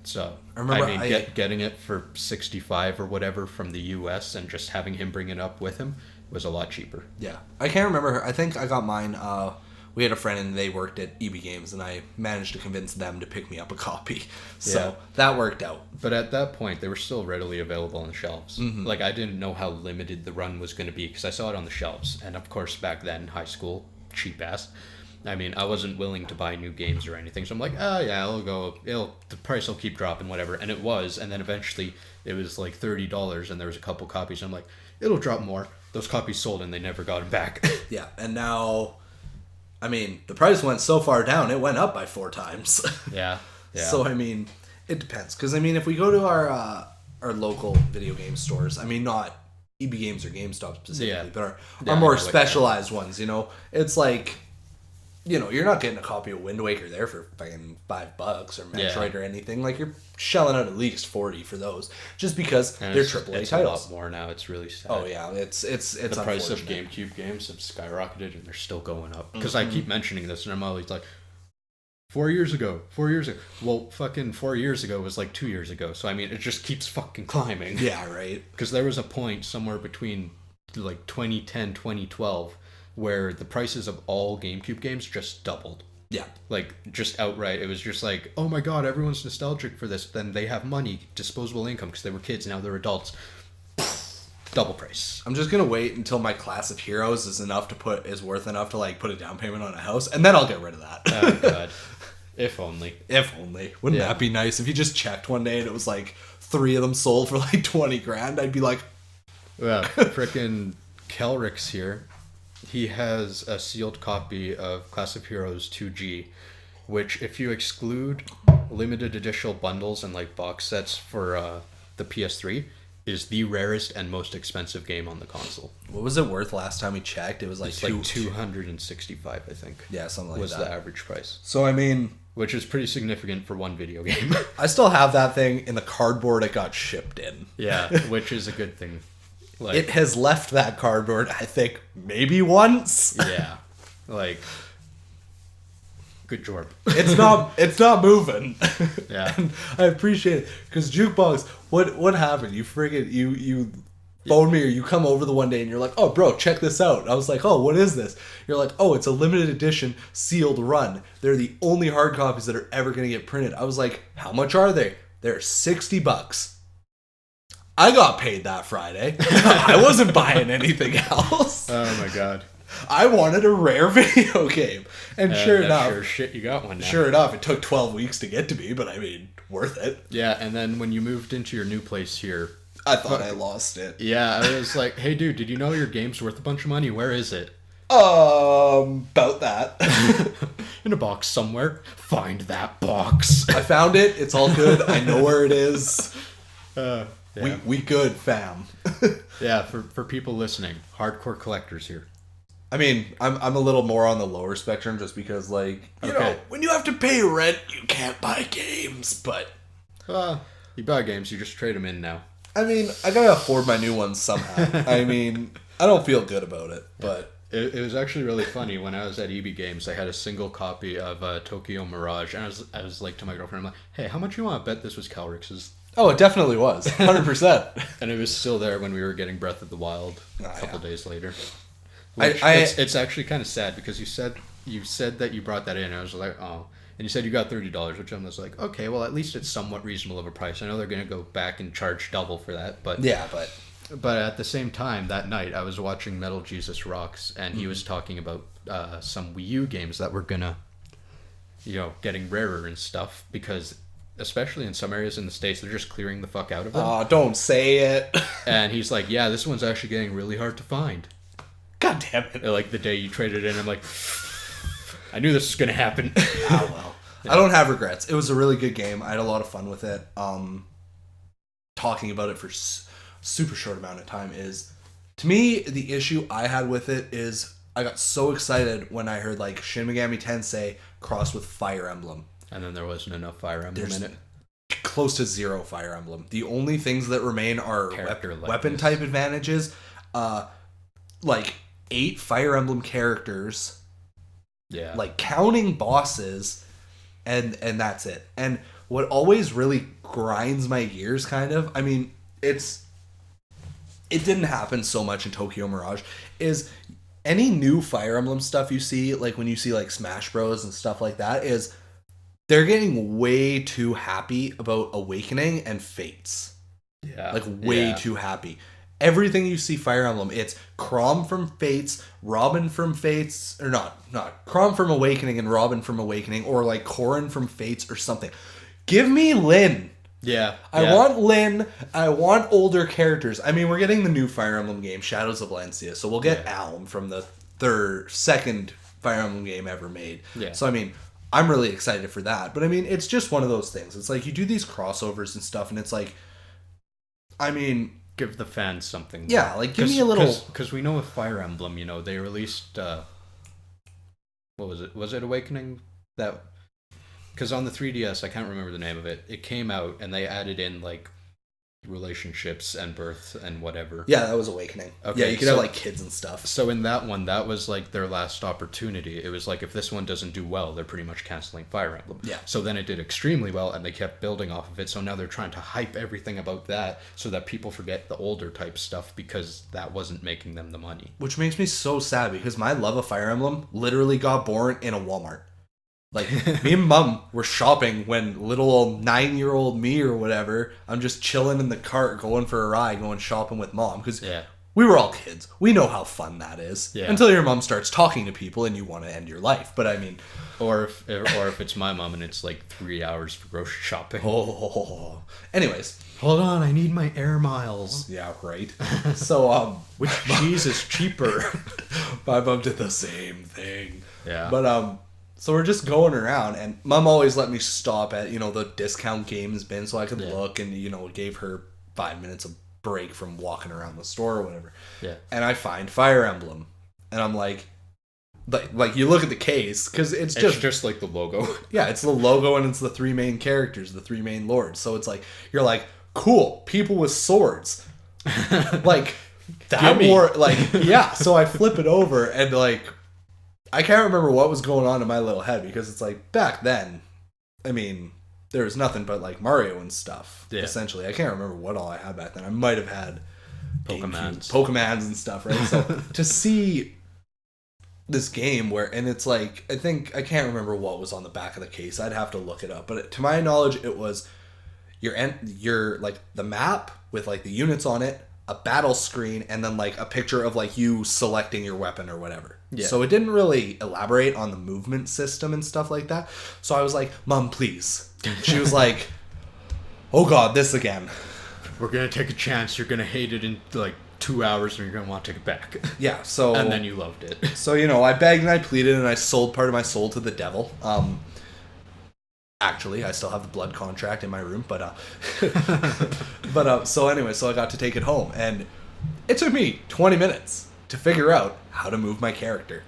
A: So
B: I remember
A: getting it for $65 or whatever from the US and just having him bring it up with him was a lot cheaper.
B: Yeah. I can't remember. I think I got mine. We had a friend and they worked at EB Games, and I managed to convince them to pick me up a copy. So that worked out.
A: But at that point, they were still readily available on the shelves. Mm-hmm. Like, I didn't know how limited the run was going to be because I saw it on the shelves. And of course, back then, high school, cheap ass. I mean, I wasn't willing to buy new games or anything. So I'm like, oh yeah, the price will keep dropping, whatever. And it was. And then eventually it was like $30 and there was a couple copies. And I'm like, it'll drop more. Those copies sold and they never got them back.
B: Yeah. And now, I mean, the price went so far down, it went up by 4 times.
A: Yeah.
B: So, I mean, it depends. Because, I mean, if we go to our local video game stores, I mean, not EB Games or GameStop specifically, but our more specialized ones, you know, it's like, you know, you're not getting a copy of Wind Waker there for fucking $5 or Metroid or anything. Like, you're shelling out at least 40 for those, just because they're AAA titles.
A: A lot more now. It's really sad.
B: Oh yeah, it's
A: the price of GameCube games have skyrocketed, and they're still going up. Because I keep mentioning this, and I'm always like, 4 years ago. Well, fucking 4 years ago was like 2 years ago. So I mean, it just keeps fucking climbing.
B: Yeah, right.
A: Because there was a point somewhere between like 2010, 2012. Where the prices of all GameCube games just doubled.
B: Yeah.
A: Like, just outright. It was just like, oh my god, everyone's nostalgic for this. Then they have money, disposable income, because they were kids, now they're adults. Double price.
B: I'm just gonna wait until my class of heroes is worth enough to like put a down payment on a house, and then I'll get rid of that.
A: Oh god. If only.
B: If only. Wouldn't that be nice? If you just checked one day and it was like 3 of them sold for like 20 grand, I'd be like,
A: well, frickin' Kelryx here. He has a sealed copy of Class of Heroes 2G, which, if you exclude limited edition bundles and like box sets for the PS3, is the rarest and most expensive game on the console.
B: What was it worth last time we checked? It was like,
A: like $265, I think.
B: Yeah, something like
A: was
B: that.
A: Was the average price.
B: So, I mean,
A: which is pretty significant for one video game.
B: I still have that thing in the cardboard it got shipped in.
A: Yeah, which is a good thing.
B: Like, it has left that cardboard, I think, maybe once.
A: Yeah. Like, Good job.
B: It's not moving.
A: Yeah.
B: And I appreciate it because Jukebox. What happened? You friggin' you phone me or you come over the one day and you're like, oh bro, check this out. I was like, oh, what is this? You're like, oh, it's a limited edition sealed run. They're the only hard copies that are ever gonna get printed. I was like, how much are they? They're $60. I got paid that Friday. I wasn't buying anything else.
A: Oh my god.
B: I wanted a rare video game. And sure enough.
A: Sure shit, you got one now.
B: Sure enough, it took 12 weeks to get to me, but I mean, worth it.
A: Yeah, and then when you moved into your new place here,
B: I thought I lost it.
A: yeah, I was like, hey dude, did you know your game's worth a bunch of money? Where is it?
B: About that.
A: In a box somewhere. Find that box.
B: I found it. It's all good. I know where it is.
A: Yeah.
B: We good, fam.
A: Yeah, for people listening, hardcore collectors here.
B: I mean, I'm a little more on the lower spectrum just because, like, you
A: Okay.
B: know, when you have to pay rent, you can't buy games. But
A: You buy games, you just trade them in now.
B: I mean, I gotta afford my new ones somehow. I mean, I don't feel good about it, but
A: It was actually really funny. When I was at EB Games, I had a single copy of Tokyo Mirage, and I was like to my girlfriend, I'm like, hey, how much you want to bet this was KelryxsKing's?
B: oh, it definitely was 100%.
A: And it was still there when we were getting Breath of the Wild a
B: Ah,
A: couple
B: yeah.
A: days later.
B: I-
A: It's actually kind of sad because you said that you brought that in. And I was like, oh, and you said you got $30, which I was like, okay, well at least it's somewhat reasonable of a price. I know they're gonna go back and charge double for that, but
B: Yeah,
A: but at the same time that night I was watching Metal Jesus Rocks, and he was talking about some Wii U games that were gonna, getting rarer and stuff because. Especially in some areas in the States, they're just clearing the fuck out of them.
B: oh, don't say it.
A: And he's like, yeah, this one's actually getting really hard to find.
B: God damn it.
A: Like the day you traded in, I'm like, I knew this was gonna happen.
B: Oh well. I don't have regrets. It was a really good game. I had a lot of fun with it. Talking about it for super short amount of time is, to me, the issue I had with it is I got so excited when I heard like Shin Megami Tensei crossed with Fire Emblem.
A: And then there wasn't enough Fire Emblem
B: There's
A: in it.
B: close to zero Fire Emblem. The only things that remain are
A: Character
B: weapon
A: likeness.
B: type advantages. Like 8 Fire Emblem characters.
A: Yeah.
B: Like counting bosses, and that's it. And what always really grinds my gears, kind of, I mean, it didn't happen so much in Tokyo Mirage, is any new Fire Emblem stuff you see, like when you see like Smash Bros and stuff like that, is they're getting way too happy about Awakening and Fates.
A: Yeah.
B: Like way too happy. Everything you see Fire Emblem, it's Chrom from Fates, Robin from Fates, or not Chrom from Awakening and Robin from Awakening, or like Corrin from Fates or something. Give me Lyn.
A: Yeah.
B: I want Lyn. I want older characters. I mean, we're getting the new Fire Emblem game, Shadows of Valencia, so we'll get Alm from the second Fire Emblem game ever made.
A: Yeah.
B: So I mean, I'm really excited for that. But I mean, it's just one of those things. It's like you do these crossovers and stuff, and it's like, I mean,
A: give the fans something.
B: Yeah, like give me a little.
A: Because we know with Fire Emblem, they released. What was it? Was it Awakening? Because on the 3DS, I can't remember the name of it. It came out and they added in like relationships and birth and whatever.
B: Yeah, that was Awakening.
A: Okay,
B: yeah, you could have like kids and stuff.
A: So in that one, that was like their last opportunity. It was like if this one doesn't do well, they're pretty much canceling Fire Emblem.
B: Yeah.
A: So then it did extremely well, and they kept building off of it. So now they're trying to hype everything about that so that people forget the older type stuff because that wasn't making them the money.
B: Which makes me so sad because my love of Fire Emblem literally got born in a Walmart. Like, me and Mom were shopping when little old 9-year-old me or whatever, I'm just chilling in the cart going for a ride, going shopping with Mom. Because we were all kids. We know how fun that is.
A: Yeah.
B: Until your mom starts talking to people and you want to end your life. But I mean...
A: Or if it's my mom and it's like 3 hours for grocery shopping.
B: Oh. Anyways.
A: Hold on, I need my air miles.
B: Yeah, right. So,
A: which cheese is cheaper?
B: My mom did the same thing.
A: Yeah.
B: But, so we're just going around, and Mom always let me stop at, the discount games bin so I could look, and, gave her 5 minutes of break from walking around the store or whatever.
A: Yeah.
B: And I find Fire Emblem, and I'm like you look at the case, because it's just
A: like the logo.
B: Yeah, it's the logo, and it's the 3 main characters, the 3 main lords. So it's like, you're like, cool, people with swords. Like, that more, like, yeah. So I flip it over, and like, I can't remember what was going on in my little head because it's like back then, I mean, there was nothing but like Mario and stuff.
A: Yeah.
B: Essentially, I can't remember what all I had back then. I might have had
A: Pokemons
B: and stuff, right? So to see this game and it's like I can't remember what was on the back of the case. I'd have to look it up, but to my knowledge, it was your like the map with like the units on it, a battle screen, and then like a picture of like you selecting your weapon or whatever.
A: Yeah.
B: So it didn't really elaborate on the movement system and stuff like that. So I was like, Mom, please. She was like, oh God, this again.
A: We're going to take a chance. You're going to hate it in like 2 hours and you're going to want to take it back.
B: Yeah, so...
A: And then you loved it.
B: So, I begged and I pleaded and I sold part of my soul to the devil. Actually, I still have the blood contract in my room, but so anyway, so I got to take it home, and it took me 20 minutes to figure out how to move my character.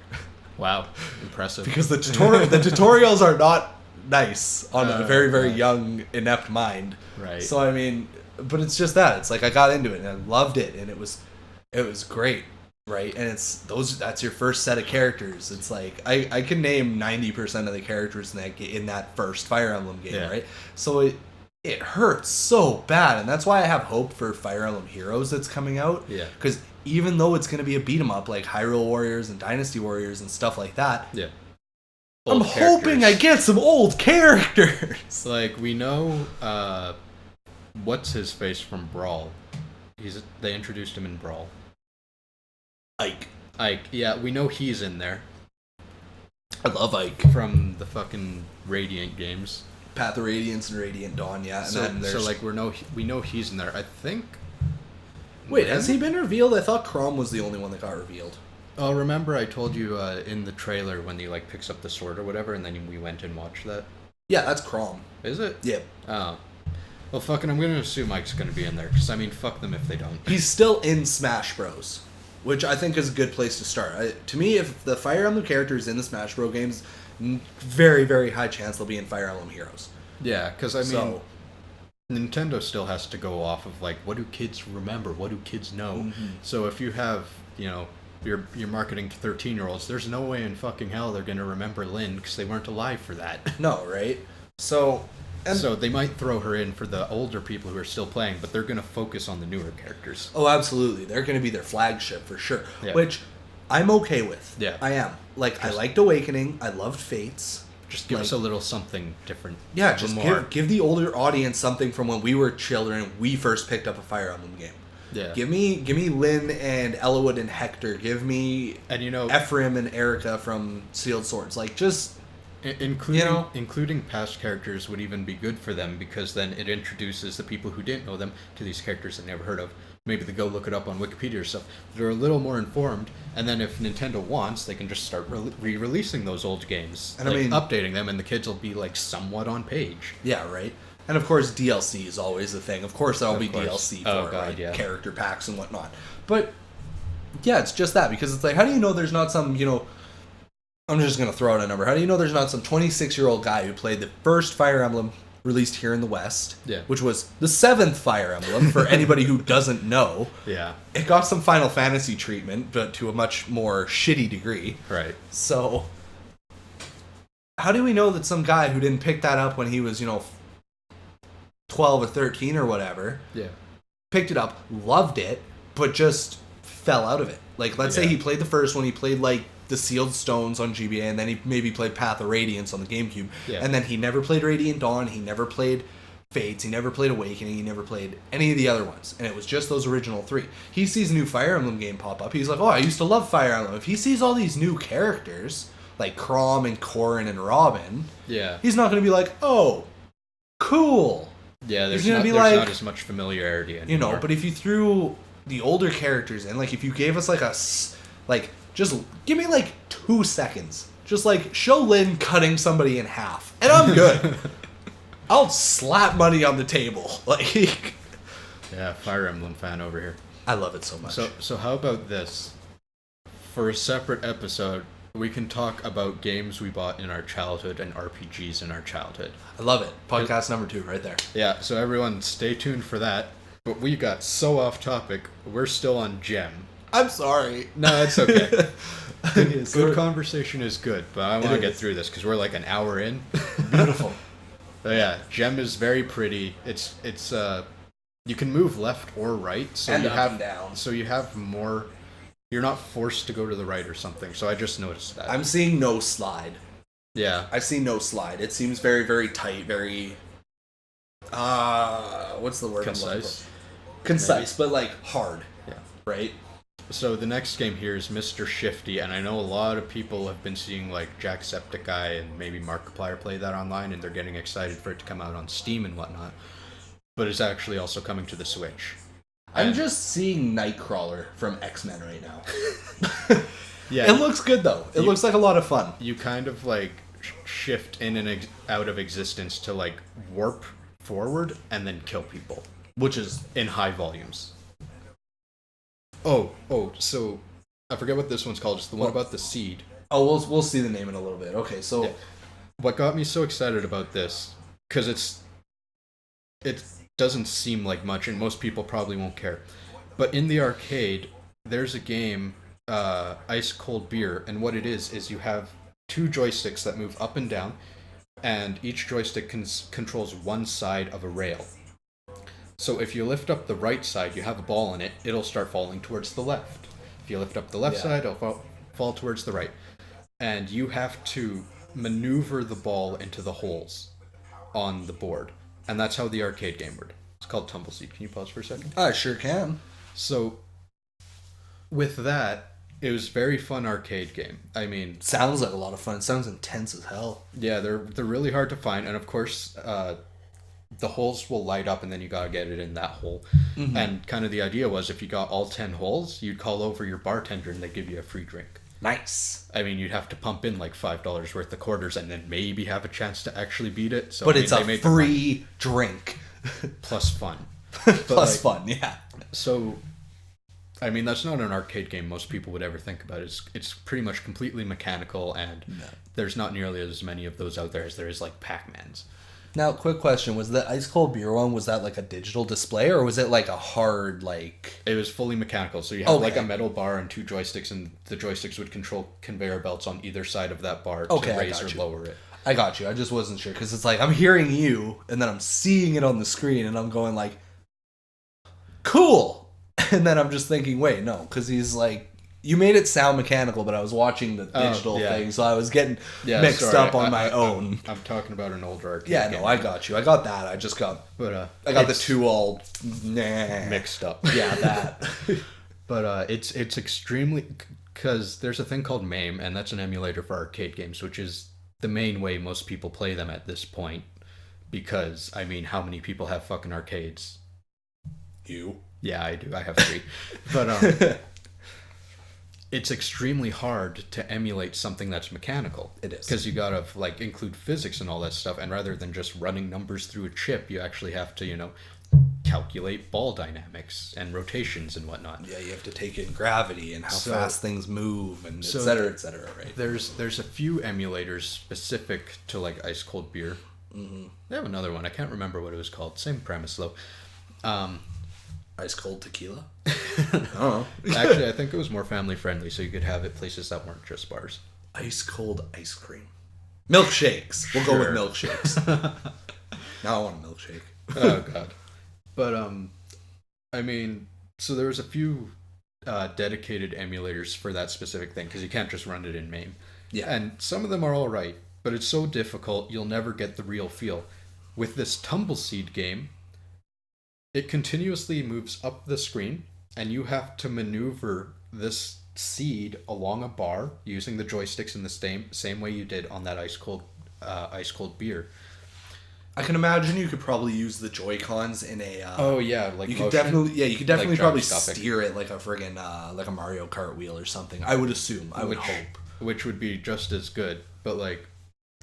A: Wow, impressive.
B: Because the tutorials are not nice on a very, very young, inept mind.
A: Right.
B: So, I mean, but it's just that. It's like I got into it, and I loved it, and it was great. Right, and that's your first set of characters. It's like I can name 90% of the characters in that first Fire Emblem game,
A: Yeah.
B: right? So it hurts so bad, and that's why I have hope for Fire Emblem Heroes that's coming out.
A: Yeah.
B: Because even though it's going to be a beat 'em up like Hyrule Warriors and Dynasty Warriors and stuff like that,
A: Yeah.
B: I'm hoping I get some old characters.
A: Like we know, what's his face from Brawl? They introduced him in Brawl. Ike, yeah, we know he's in there.
B: I love Ike.
A: From the fucking Radiant games.
B: Path of Radiance and Radiant Dawn, yeah. And
A: So like we know he's in there. I think...
B: Wait, has he been revealed? I thought Chrom was the only one that got revealed.
A: Oh, remember I told you in the trailer when he like picks up the sword or whatever, and then we went and watched that?
B: Yeah, that's Chrom.
A: Is it?
B: Yeah.
A: Oh. Well, fucking, I'm gonna assume Ike's gonna be in there, because I mean, fuck them if they don't.
B: He's still in Smash Bros, which I think is a good place to start. To me, if the Fire Emblem character is in the Smash Bros games, very, very high chance they'll be in Fire Emblem Heroes.
A: Yeah, because I mean, Nintendo still has to go off of like, what do kids remember? What do kids know?
B: Mm-hmm.
A: So if you have, you're marketing to 13-year-olds, there's no way in fucking hell they're gonna remember Lynn because they weren't alive for that.
B: No, right? So
A: they might throw her in for the older people who are still playing, but they're going to focus on the newer characters.
B: Oh, absolutely. They're going to be their flagship for sure,
A: Yeah.
B: which I'm okay with.
A: Yeah.
B: I am. I liked Awakening. I loved Fates.
A: Just give us a little something different.
B: Yeah, just give the older audience something from when we were children. We first picked up a Fire Emblem game.
A: Yeah.
B: Give me Lynn and Elowood and Hector. Give me Ephraim and Erica from Sealed Swords. Like, just...
A: Including past characters would even be good for them, because then it introduces the people who didn't know them to these characters they never heard of. Maybe they go look it up on Wikipedia or stuff. They're a little more informed, and then if Nintendo wants, they can just start re-releasing those old games, and updating them, and the kids will be like somewhat on page.
B: Yeah, right. And of course, DLC is always a thing. Of course, there'll be DLC for character packs and whatnot. But yeah, it's just that, because it's like, how do you know there's not some I'm just going to throw out a number. How do you know there's not some 26-year-old guy who played the first Fire Emblem released here in the West, which was the 7th Fire Emblem, for anybody who doesn't know.
A: Yeah.
B: It got some Final Fantasy treatment, but to a much more shitty degree.
A: Right.
B: So, how do we know that some guy who didn't pick that up when he was, 12 or 13 or whatever, picked it up, loved it, but just fell out of it? Like, let's say he played the first one, he played, like, the Sealed Stones on GBA, and then he maybe played Path of Radiance on the GameCube, and then he never played Radiant Dawn, he never played Fates, he never played Awakening, he never played any of the other ones, and it was just those original 3. He sees a new Fire Emblem game pop up, he's like, oh, I used to love Fire Emblem. If he sees all these new characters, like Chrom and Corrin and Robin, he's not going to be like, oh, cool.
A: Yeah, there's not as much familiarity anymore.
B: But if you threw the older characters in, like, if you gave us just give me 2 seconds. Just show Lynn cutting somebody in half, and I'm good. I'll slap money on the table.
A: Yeah, Fire Emblem fan over here.
B: I love it so much.
A: So how about this? For a separate episode, we can talk about games we bought in our childhood and RPGs in our childhood.
B: I love it. Podcast number 2 right there.
A: Yeah, so everyone stay tuned for that. But we got so off topic, we're still on Gem.
B: I'm sorry.
A: No, it's okay. Good conversation is good, but I want to get
B: is.
A: through this because we're like an hour in.
B: Beautiful.
A: But yeah, Gem is very pretty. It's you can move left or right, so
B: And
A: you
B: up
A: have
B: and down.
A: so you have more. You're not forced to go to the right or something. So I just noticed that.
B: I'm seeing no slide.
A: Yeah.
B: I see no slide. It seems very, very tight, very what's the word?
A: Concise.
B: Concise, but like hard.
A: Yeah.
B: Right?
A: So the next game here is Mr. Shifty, and I know a lot of people have been seeing like Jacksepticeye and maybe Markiplier play that online, and they're getting excited for it to come out on Steam and whatnot. But it's actually also coming to the Switch.
B: I'm
A: And-
B: just seeing Nightcrawler from X-Men right now.
A: Yeah.
B: It looks good though. It looks like a lot of fun.
A: You kind of like shift in and out of existence to like warp forward and then kill people,
B: Which is
A: in high volumes. So I forget what this one's called. It's the one about the seed.
B: we'll see the name in a little bit. Okay, so
A: Yeah. What got me so excited about this, because it doesn't seem like much, and most people probably won't care. But in the arcade, there's a game, Ice Cold Beer, and what it is you have two joysticks that move up and down, and each joystick controls one side of a rail. So if you lift up the right side, you have a ball in it, it'll start falling towards the left. If you lift up the left side, it'll fall towards the right. And you have to maneuver the ball into the holes on the board. And that's how the arcade game worked. It's called Tumbleseed. Can you pause for a second?
B: I sure can.
A: So, with that, it was a very fun arcade game. I mean,
B: Sounds like a lot of fun. It sounds intense as hell.
A: yeah, they're really hard to find, and of course, the holes will light up, and then you gotta get it in that hole.
B: Mm-hmm.
A: And kind of the idea was, if you got all 10 holes, you'd call over your bartender, and they'd give you a free drink.
B: Nice.
A: I mean, you'd have to pump in like $5 worth of quarters, and then maybe have a chance to actually beat it. So,
B: But
A: I mean,
B: it's
A: they
B: a
A: made the
B: free drink.
A: fun plus fun.
B: Plus fun, yeah.
A: So, I mean, that's not an arcade game most people would ever think about. It's pretty much completely mechanical, and there's not nearly as many of those out there as there is like Pac-Mans.
B: Now, quick question. Was the Ice Cold Beer one, was that like a digital display, or was it like a hard, like...
A: It was fully mechanical, so you have like
B: Okay.
A: a metal bar and two joysticks, and the joysticks would control conveyor belts on either side of that bar
B: Okay,
A: to
B: I
A: raise
B: got
A: or
B: you.
A: lower it.
B: I got you. I just wasn't sure, because it's like, I'm hearing you, and then I'm seeing it on the screen, and I'm going like, cool! And then I'm just thinking, wait, no, because he's like... You made it sound mechanical, but I was watching the digital
A: yeah.
B: thing, so I was getting
A: Yeah,
B: mixed
A: sorry,
B: up on my own.
A: I'm talking about an older arcade
B: Yeah,
A: game.
B: no, I got you. I got that. I just got...
A: But
B: I got the
A: it's
B: two all... Nah.
A: mixed up.
B: Yeah, that.
A: But it's extremely, because there's a thing called MAME, and that's an emulator for arcade games, which is the main way most people play them at this point. Because, I mean, how many people have fucking arcades?
B: You.
A: Yeah, I do. I have 3. But it's extremely hard to emulate something that's mechanical.
B: It is.
A: Because you gotta like include physics and all that stuff, and rather than just running numbers through a chip, you actually have to, calculate ball dynamics and rotations and whatnot.
B: Yeah, you have to take in gravity and how
A: So-
B: fast things move and
A: so
B: et cetera, right?
A: There's a few emulators specific to like Ice Cold Beer. Mm-hmm. They have another one. I can't remember what it was called. Same premise though.
B: Ice cold tequila? Oh.
A: Actually, I think it was more family friendly, so you could have it places that weren't just bars.
B: Ice cold ice cream. Milkshakes. We'll go with
A: Sure.
B: milkshakes. Now I want a milkshake.
A: Oh god. But I mean, so there was a few dedicated emulators for that specific thing, because you can't just run it in MAME.
B: Yeah.
A: And some of them are all right, but it's so difficult you'll never get the real feel. With this Tumbleseed game, it continuously moves up the screen, and you have to maneuver this seed along a bar using the joysticks in the same way you did on that Ice Cold Beer.
B: I can imagine you could probably use the Joy-Cons in a...
A: Oh yeah, like
B: you could
A: motion.
B: definitely
A: Like
B: probably
A: gyroscopic.
B: steer it like a friggin' like a Mario Kart wheel or something. I would assume. I would hope.
A: Which would be just as good, but like,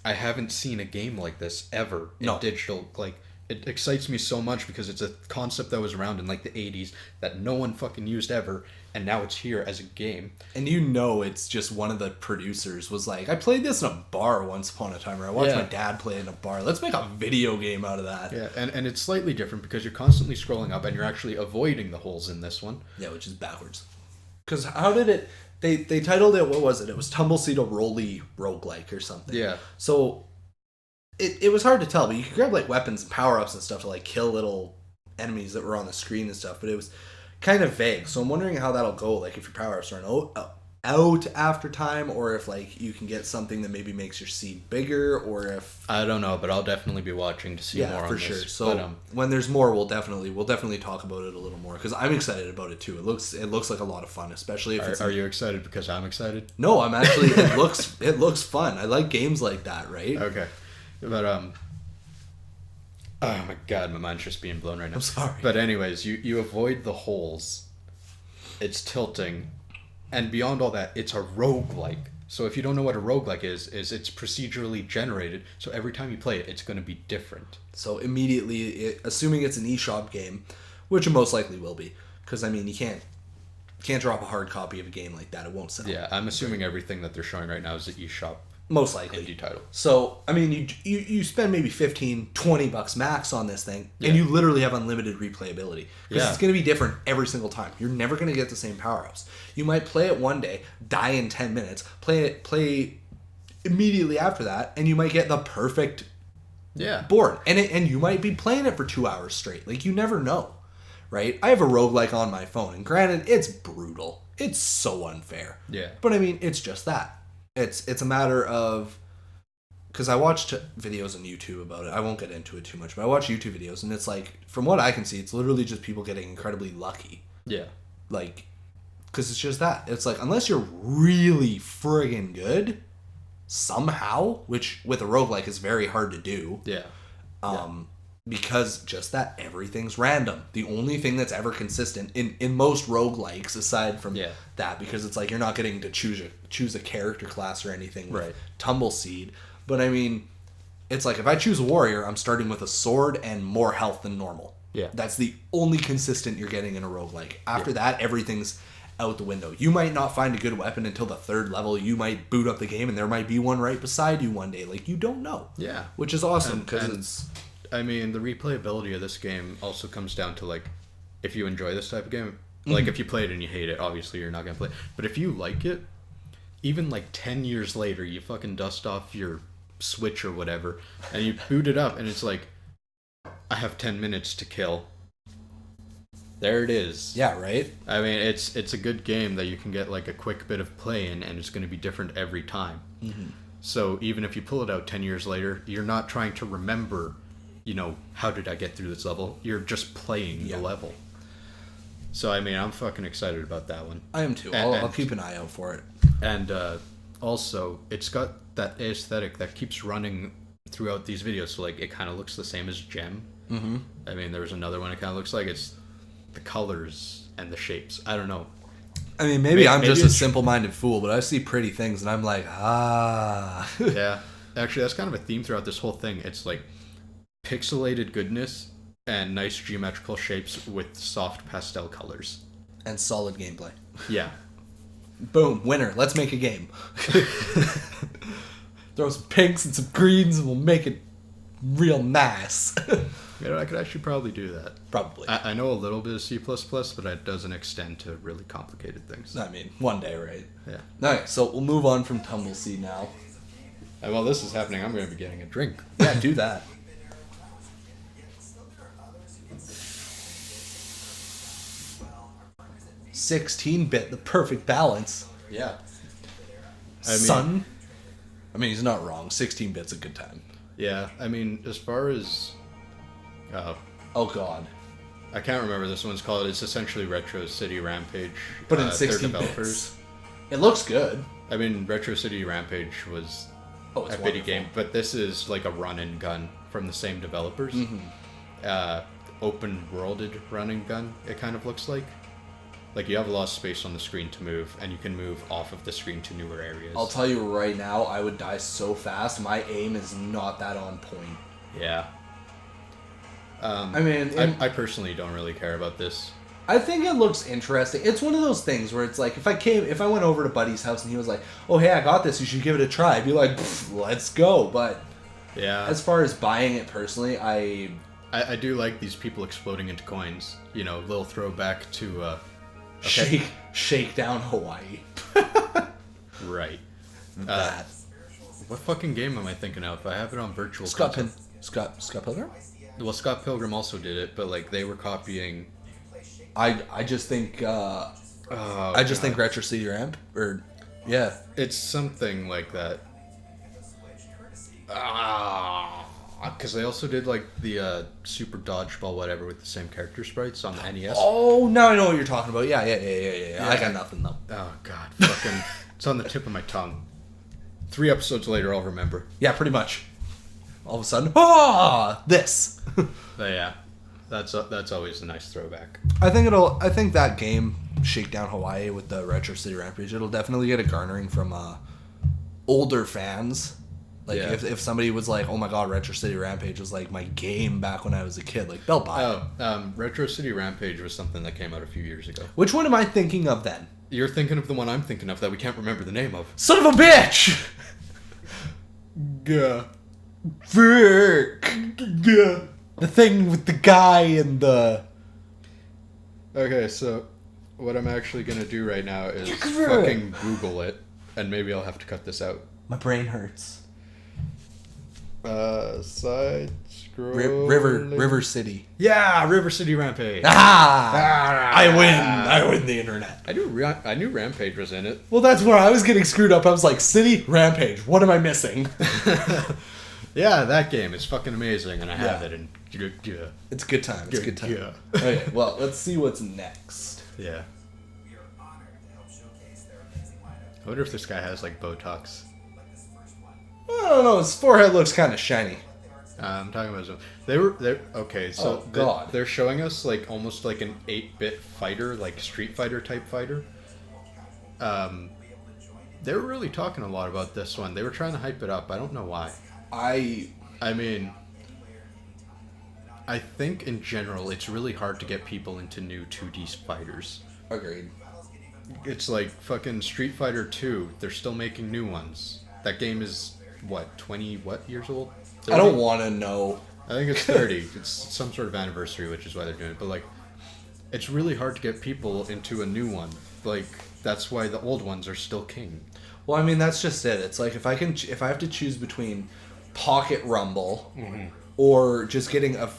A: I haven't seen a game like this ever in
B: No.
A: digital. Like, it excites me so much because it's a concept that was around in like the 80s that no one fucking used ever, and now it's here as a game.
B: And it's just one of the producers was like, I played this in a bar once upon a time, or I watched
A: Yeah.
B: my dad play it in a bar. Let's make a video game out of that.
A: Yeah, and it's slightly different because you're constantly scrolling up and you're actually avoiding the holes in this one.
B: Yeah, which is backwards. Because how did it... They titled it, what was it? It was Tumbleseed a Roly Roguelike or something.
A: Yeah.
B: So it was hard to tell, but you could grab like weapons and power-ups and stuff to like kill little enemies that were on the screen and stuff, but it was kind of vague. So I'm wondering how that'll go, like if your power-ups run out after time, or if like you can get something that maybe makes your seed bigger, or if...
A: I don't know, but I'll definitely be watching to see more on this.
B: Yeah, for sure. So when there's more, we'll definitely talk about it a little more, because I'm excited about it too. It looks like a lot of fun, especially if it's...
A: Are you excited because I'm excited?
B: No, I'm actually... it looks fun. I like games like that, right?
A: Okay. But, oh my god, my mind's just being blown right now.
B: I'm sorry.
A: But anyways, you avoid the holes. It's tilting. And beyond all that, it's a roguelike. So if you don't know what a roguelike is it's procedurally generated. So every time you play it, it's going to be different.
B: So immediately, assuming it's an eShop game, which it most likely will be, because I mean, you can't drop a hard copy of a game like that. It won't sell.
A: Yeah, I'm assuming everything that they're showing right now is the eShop.
B: Most likely.
A: Indie title.
B: So, I mean, you spend maybe $15-$20 max on this thing, and you literally have unlimited replayability. Because it's going to be different every single time. You're never going to get the same power-ups. You might play it one day, die in 10 minutes, play immediately after that, and you might get the perfect board. And you might be playing it for 2 hours straight. Like, you never know, right? I have a roguelike on my phone, and granted, it's brutal. It's so unfair.
A: Yeah.
B: But, I mean, it's just that. It's a matter of, because I watched videos on YouTube about it. I won't get into it too much, but I watch YouTube videos, and it's like, from what I can see, it's literally just people getting incredibly lucky.
A: Yeah.
B: Like, because it's just that. It's like, unless you're really friggin' good, somehow, which with a roguelike is very hard to do.
A: Yeah.
B: Because just that, everything's random. The only thing that's ever consistent in most roguelikes, aside from that, because it's like you're not getting to choose a character class or anything with Tumbleseed. But I mean, it's like if I choose a warrior, I'm starting with a sword and more health than normal.
A: Yeah.
B: That's the only consistent you're getting in a roguelike. After that, everything's out the window. You might not find a good weapon until the 3rd level. You might boot up the game and there might be one right beside you one day. Like, you don't know.
A: Yeah.
B: Which is awesome because it's...
A: I mean, the replayability of this game also comes down to, like, if you enjoy this type of game, like, if you play it and you hate it, obviously you're not going to play it. But if you like it, even, like, 10 years later, you fucking dust off your Switch or whatever, and you boot it up, and it's like, I have 10 minutes to kill. There it is.
B: Yeah, right?
A: I mean, it's a good game that you can get, like, a quick bit of play in, and it's going to be different every time. Mm-hmm. So even if you pull it out 10 years later, you're not trying to remember... you know, how did I get through this level? You're just playing the level. So, I mean, I'm fucking excited about that one.
B: I am too. I'll keep an eye out for it.
A: And also, it's got that aesthetic that keeps running throughout these videos. So, like, it kind of looks the same as Gem. Mm-hmm. I mean, there was another one it kind of looks like. It's the colors and the shapes. I don't know.
B: I mean, maybe I'm just a simple-minded fool, but I see pretty things and I'm like,
A: Yeah. Actually, that's kind of a theme throughout this whole thing. It's like pixelated goodness and nice geometrical shapes with soft pastel colors.
B: And solid gameplay.
A: Yeah.
B: Boom, winner. Let's make a game. Throw some pinks and some greens and we'll make it real nice.
A: You know, I could actually probably do that.
B: Probably.
A: I know a little bit of C++, but it doesn't extend to really complicated things.
B: I mean, one day, right?
A: Yeah.
B: Alright, so we'll move on from Tumbleseed now.
A: And while this is happening, I'm going to be getting a drink.
B: Yeah, do that. 16-bit, the perfect balance.
A: Yeah.
B: I mean, he's not wrong. 16-bit's a good time.
A: Yeah, I mean, as far as...
B: oh, God.
A: I can't remember this one's called. It's essentially Retro City Rampage.
B: But in 16
A: developers.
B: It looks good.
A: I mean, Retro City Rampage was a bitty game, but this is like a run and gun from the same developers. Mm-hmm. Open worlded run and gun, it kind of looks like. Like, you have a lot of space on the screen to move, and you can move off of the screen to newer areas.
B: I'll tell you right now, I would die so fast. My aim is not that on point.
A: Yeah.
B: I mean...
A: I personally don't really care about this.
B: I think it looks interesting. It's one of those things where it's like, if I went over to Buddy's house and he was like, oh, hey, I got this, you should give it a try. I'd be like, let's go. But
A: yeah,
B: as far as buying it personally, I
A: do like these people exploding into coins. You know, little throwback to Okay?
B: Shakedown Hawaii.
A: Right.
B: That.
A: What fucking game am I thinking of? I have it on virtual
B: Scott
A: console.
B: Pilgrim?
A: Well, Scott Pilgrim also did it, but like they were copying.
B: I just think
A: Oh,
B: I just think Retro City Ramp yeah.
A: It's something like that. Because they also did like the Super Dodgeball whatever with the same character sprites on the NES.
B: Oh, now I know what you're talking about. Yeah. I got nothing though.
A: Oh god, fucking, it's on the tip of my tongue. 3 episodes later, I'll remember.
B: Yeah, pretty much. All of a sudden, this.
A: But yeah, that's always a nice throwback.
B: I think that game, Shakedown Hawaii with the Retro City Rampage, it'll definitely get a garnering from older fans. Like
A: Yeah.
B: if somebody was like, oh my god, Retro City Rampage was like my game back when I was a kid, like they'll buy it.
A: Retro City Rampage was something that came out a few years ago.
B: Which one am I thinking of then?
A: You're thinking of the one I'm thinking of that we can't remember the name of.
B: Son of a bitch!
A: Gah.
B: Frick! The thing with the guy and the...
A: Okay, so what I'm actually gonna do right now is fucking Google it, and maybe I'll have to cut this out.
B: My brain hurts.
A: Side scroll.
B: River City.
A: Yeah, River City Rampage.
B: I win the internet.
A: I knew Rampage was in it.
B: Well, that's where I was getting screwed up. I was like, City, Rampage. What am I missing?
A: Yeah, that game is fucking amazing, and I have it. And
B: It's a good time. It's a good time.
A: Yeah.
B: Okay, well, let's see what's next.
A: Yeah. I wonder if this guy has like Botox.
B: I don't know. His forehead looks kind of shiny.
A: I'm talking about they're okay. So they're showing us like almost like an 8-bit fighter, like Street Fighter type fighter. They were really talking a lot about this one. They were trying to hype it up. I don't know why. I mean, I think in general it's really hard to get people into new 2D fighters.
B: Agreed.
A: It's like fucking Street Fighter 2. They're still making new ones. That game is what, 20 years old? 30?
B: I don't want to know.
A: I think it's 30. It's some sort of anniversary, which is why they're doing it. But like, it's really hard to get people into a new one. Like, that's why the old ones are still king.
B: Well, I mean, that's just it. It's like if I have to choose between Pocket Rumble or just getting a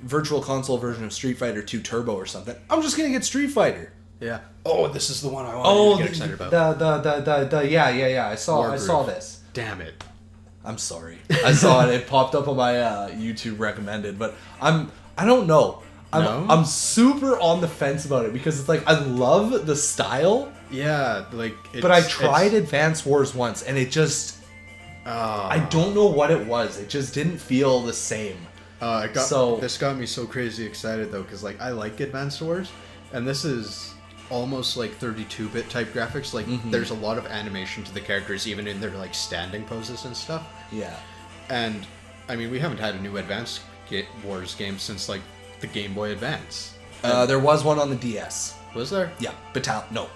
B: virtual console version of Street Fighter 2 Turbo or something, I'm just gonna get Street Fighter.
A: Yeah. Oh, this is the one I wanted to get excited about.
B: Yeah. I saw this.
A: Damn it.
B: I'm sorry. I saw it. It popped up on my YouTube recommended, but I don't know. I'm super on the fence about it because it's like I love the style.
A: Yeah, like.
B: But I tried Advance Wars once, and it just. I don't know what it was. It just didn't feel the same.
A: This got me so crazy excited though, because like I like Advance Wars, and this is almost like 32-bit type graphics. Like there's a lot of animation to the characters, even in their like standing poses and stuff.
B: Yeah. And
A: I mean, we haven't had a new Advance Wars game since like the Game Boy Advance.
B: There was one on the DS.
A: Was there?
B: Yeah. No.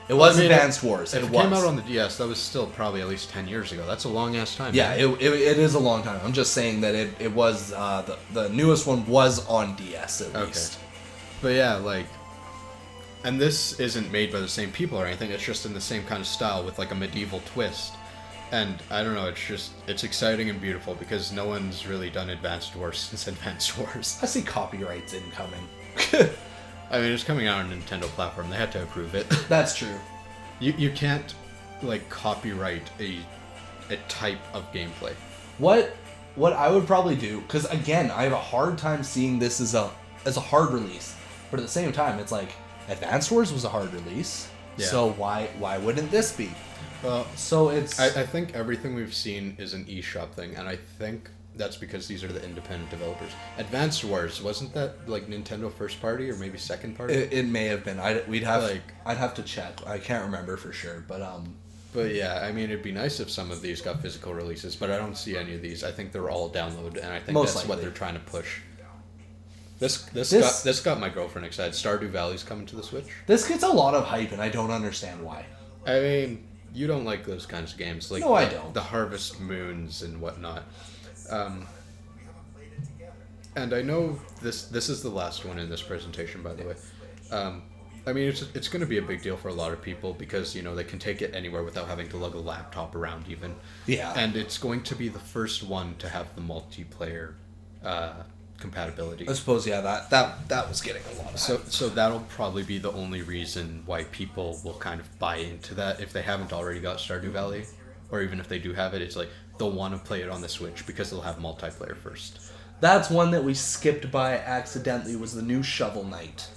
B: It was Advanced Wars.
A: If it came out on the DS, that was still probably at least 10 years ago. That's a long ass time.
B: Yeah, it is a long time. I'm just saying that it was the newest one was on DS at least.
A: But yeah, like. And this isn't made by the same people or anything. It's just in the same kind of style with like a medieval twist. And I don't know, it's exciting and beautiful because no one's really done Advanced Wars since Advanced Wars.
B: I see copyrights incoming.
A: I mean, it's coming out on a Nintendo platform. They had to approve it.
B: That's true.
A: You can't like copyright a type of gameplay.
B: What I would probably do, because again, I have a hard time seeing this as a hard release, but at the same time, it's like Advanced Wars was a hard release, so why wouldn't this be?
A: Well,
B: so it's.
A: I think everything we've seen is an eShop thing, and I think that's because these are the independent developers. Advanced Wars, wasn't that like Nintendo first party or maybe second party?
B: It may have been. I'd have to check. I can't remember for sure, but
A: But yeah, I mean, it'd be nice if some of these got physical releases, but I don't see any of these. I think they're all download, and I think that's what they're trying to push. This got my girlfriend excited. Stardew Valley's coming to the Switch.
B: This gets a lot of hype, and I don't understand why.
A: I mean, you don't like those kinds of games, like
B: I don't.
A: The Harvest Moons and whatnot. And I know this is the last one in this presentation, by the way. I mean, it's going to be a big deal for a lot of people because, you know, they can take it anywhere without having to lug a laptop around even.
B: Yeah.
A: And it's going to be the first one to have the multiplayer compatibility.
B: I suppose, yeah, that was getting a lot of hype.
A: So that'll probably be the only reason why people will kind of buy into that if they haven't already got Stardew Valley. Or even if they do have it, it's like they'll want to play it on the Switch because they'll have multiplayer first.
B: That's one that we skipped by accidentally, was the new Shovel Knight.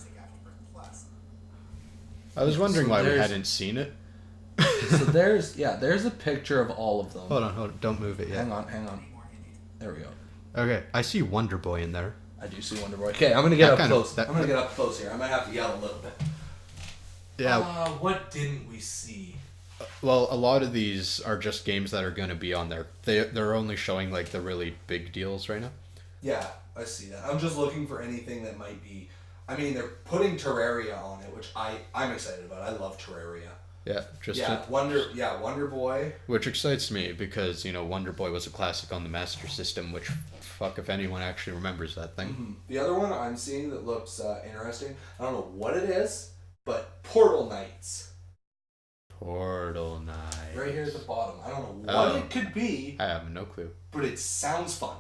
A: I was wondering why we hadn't seen it.
B: So there's a picture of all of them.
A: Hold on, don't move it yet.
B: Hang on. There we go.
A: Okay, I see Wonder Boy in there.
B: I do see Wonder Boy. Okay, I'm gonna get up close. I'm gonna get up close here. I might have to yell a little bit.
A: Yeah.
B: What didn't we see?
A: Well, a lot of these are just games that are going to be on there. They're only showing like the really big deals right now.
B: Yeah, I see that. I'm just looking for anything that might be. I mean, they're putting Terraria on it, which I'm excited about. I love Terraria.
A: Yeah,
B: Wonder Boy.
A: Which excites me because, you know, Wonder Boy was a classic on the Master System, which, fuck if anyone actually remembers that thing.
B: Mm-hmm. The other one I'm seeing that looks interesting, I don't know what it is, but Portal Knights.
A: Portal Knights.
B: Right here at the bottom. I don't know what it could be.
A: I have no clue.
B: But it sounds fun.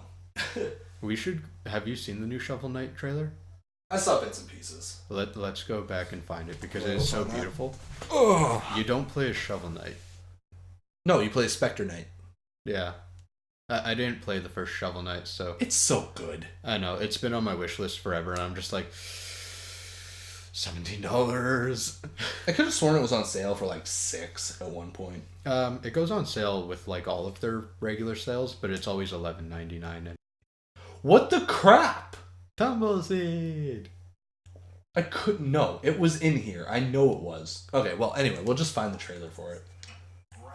A: Have you seen the new Shovel Knight trailer?
B: I saw bits and pieces.
A: Let's go back and find it because it is so beautiful.
B: Oh.
A: You don't play as Shovel Knight.
B: No, you play Spectre Knight.
A: Yeah. I didn't play the first Shovel Knight, so...
B: It's so good.
A: I know. It's been on my wish list forever, and I'm just like... $17.
B: I could have sworn it was on sale for like $6 at one point.
A: It goes on sale with like all of their regular sales, but it's always $11.99. And...
B: What the crap?
A: Tumbleseed!
B: I couldn't know. It was in here. I know it was. Okay, well, anyway, we'll just find the trailer for it.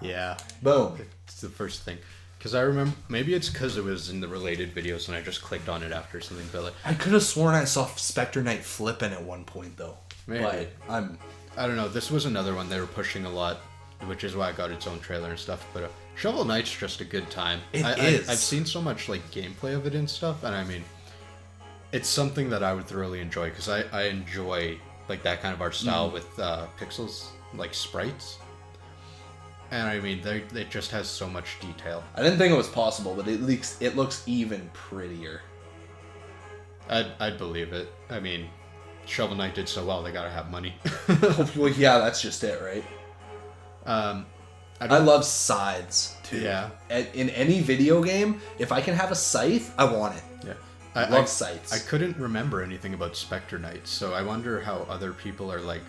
A: Yeah.
B: Boom.
A: It's the first thing. Because I remember, maybe it's because it was in the related videos and I just clicked on it after something, but like...
B: I could have sworn I saw Spectre Knight flipping at one point, though.
A: Maybe.
B: But
A: I don't know, this was another one they were pushing a lot, which is why I got its own trailer and stuff, but Shovel Knight's just a good time.
B: It is.
A: I've seen so much like gameplay of it and stuff, and I mean, it's something that I would thoroughly enjoy, because I enjoy like that kind of art style with pixels, like sprites. And I mean, it just has so much detail.
B: I didn't think it was possible, but it looks even prettier.
A: I'd believe it. I mean, Shovel Knight did so well, they gotta have money.
B: Well, yeah, that's just it, right? I love scythes, too.
A: Yeah.
B: In any video game, if I can have a scythe, I want it.
A: Yeah.
B: I love scythes.
A: I couldn't remember anything about Spectre Knight, so I wonder how other people are like...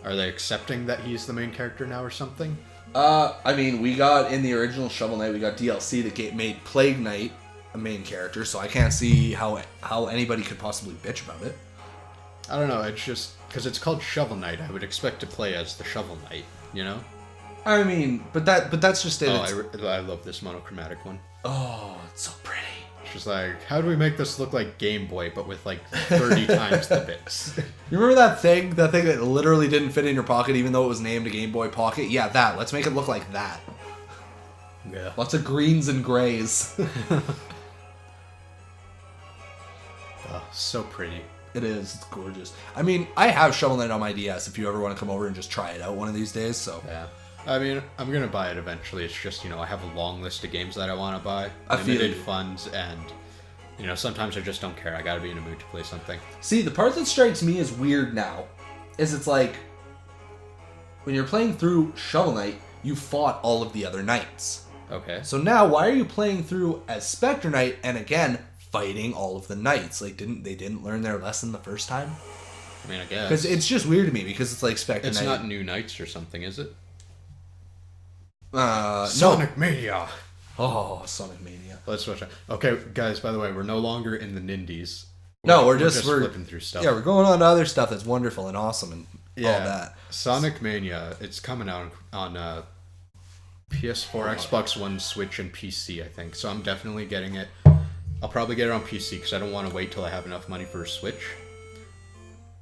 A: Are they accepting that he's the main character now or something?
B: I mean, we got, in the original Shovel Knight, we got DLC that made Plague Knight a main character, so I can't see how anybody could possibly bitch about it.
A: I don't know, it's just... Because it's called Shovel Knight, I would expect to play as the Shovel Knight, you know?
B: I mean, but that's just it.
A: I love this monochromatic one.
B: Oh, it's so pretty.
A: It's just like, how do we make this look like Game Boy, but with like 30 times the bits?
B: You remember that thing that literally didn't fit in your pocket even though it was named a Game Boy Pocket? Yeah, that. Let's make it look like that.
A: Yeah.
B: Lots of greens and grays.
A: Oh, so pretty.
B: It is. It's gorgeous. I mean, I have Shovel Knight on my DS if you ever want to come over and just try it out one of these days, so...
A: Yeah. I mean, I'm going to buy it eventually. It's just, you know, I have a long list of games that I want to buy. Limited funds, and, you know, sometimes I just don't care. I got to be in a mood to play something.
B: See, the part that strikes me as weird now is it's like, when you're playing through Shovel Knight, you fought all of the other knights.
A: Okay.
B: So now, why are you playing through as Spectre Knight and again fighting all of the knights? Like, they didn't learn their lesson the first time?
A: I mean, I guess.
B: Because it's just weird to me because it's like Spectre Knight.
A: It's not new knights or something, is it?
B: Sonic
A: Mania.
B: Oh, Sonic Mania.
A: Let's switch it. Okay, guys. By the way, we're no longer in the Nindies.
B: We're just
A: flipping through stuff.
B: Yeah, we're going on to other stuff that's wonderful and awesome and all that.
A: Sonic Mania. It's coming out on PS4, Xbox One, Switch, and PC. I think so. I'm definitely getting it. I'll probably get it on PC because I don't want to wait till I have enough money for a Switch.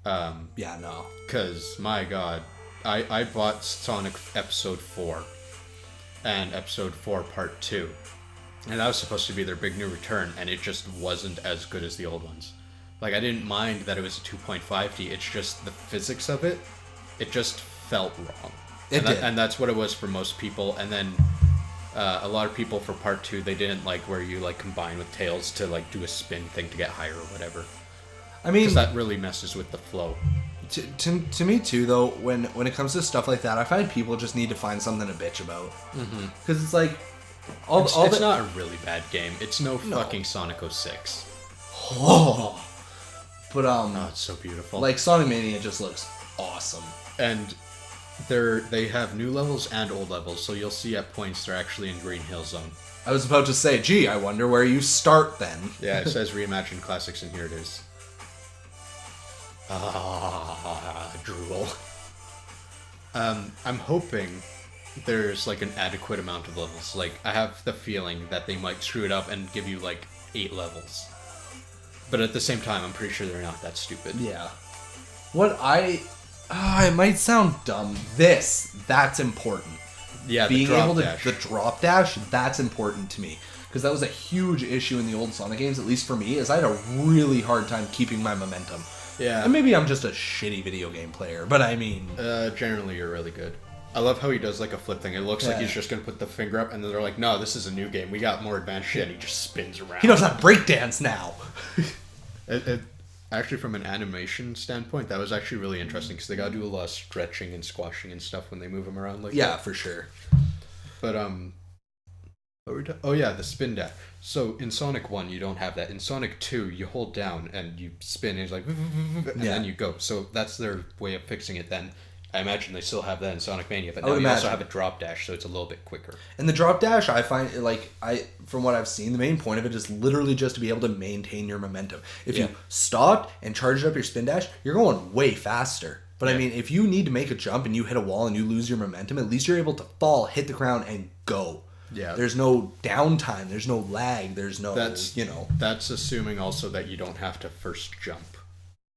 B: Yeah, no.
A: Because my God, I bought Sonic Episode 4. And Episode 4 Part 2. And that was supposed to be their big new return, and it just wasn't as good as the old ones. Like, I didn't mind that it was a 2.5D. It's just the physics of it. It just felt wrong. And that's what it was for most people. And then a lot of people for part 2, they didn't like where you like combine with Tails to like do a spin thing to get higher or whatever.
B: I mean,
A: because that really messes with the flow.
B: To me too, though, when it comes to stuff like that, I find people just need to find something to bitch about. Because it's like
A: it's not a really bad game. It's no fucking Sonic 06.
B: Oh, but
A: oh, it's so beautiful.
B: Like Sonic Mania just looks awesome,
A: and they have new levels and old levels, so you'll see at points they're actually in Green Hill Zone.
B: I was about to say, gee, I wonder where you start then.
A: Yeah, it says Reimagined Classics, and here it is. Drool. I'm hoping there's like an adequate amount of levels. Like, I have the feeling that they might screw it up and give you like 8 levels. But at the same time, I'm pretty sure they're not that stupid.
B: Yeah. It might sound dumb. That's important.
A: Yeah,
B: being
A: the drop
B: able to
A: dash.
B: the drop dash, that's important to me, because that was a huge issue in the old Sonic games, at least for me, is I had a really hard time keeping my momentum.
A: Yeah.
B: And maybe I'm just a shitty video game player, but I mean,
A: generally you're really good. I love how he does like a flip thing. It looks like he's just gonna put the finger up, and then they're like, "No, this is a new game. We got more advanced shit." And he just spins around.
B: he knows how to breakdance now.
A: Actually, from an animation standpoint, that was actually really interesting because they gotta do a lot of stretching and squashing and stuff when they move him around like that.
B: Yeah, for sure.
A: But oh yeah, the spin dash. So in Sonic 1, you don't have that. In Sonic 2, you hold down and you spin, and it's like, and then you go. So that's their way of fixing it. Then I imagine they still have that in Sonic Mania, but now you also have a drop dash, so it's a little bit quicker.
B: And the drop dash, I find, from what I've seen, the main point of it is literally just to be able to maintain your momentum. If you stopped and charged up your spin dash, you're going way faster. But I mean, if you need to make a jump and you hit a wall and you lose your momentum, at least you're able to fall, hit the ground, and go.
A: Yeah.
B: There's no downtime. There's no lag. There's no,
A: That's assuming also that you don't have to first jump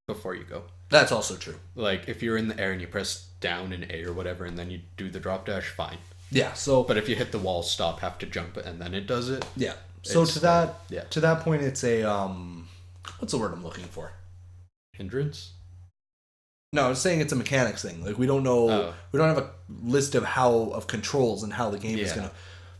A: before you go.
B: That's also true.
A: Like, if you're in the air and you press down in A or whatever, and then you do the drop dash, fine.
B: Yeah, so...
A: But if you hit the wall, stop, have to jump, and then it does it.
B: Yeah. So to that point, it's a, what's the word I'm looking for?
A: Hindrance?
B: No, I was saying it's a mechanics thing. Like, we don't know, we don't have a list of controls and how the game is going to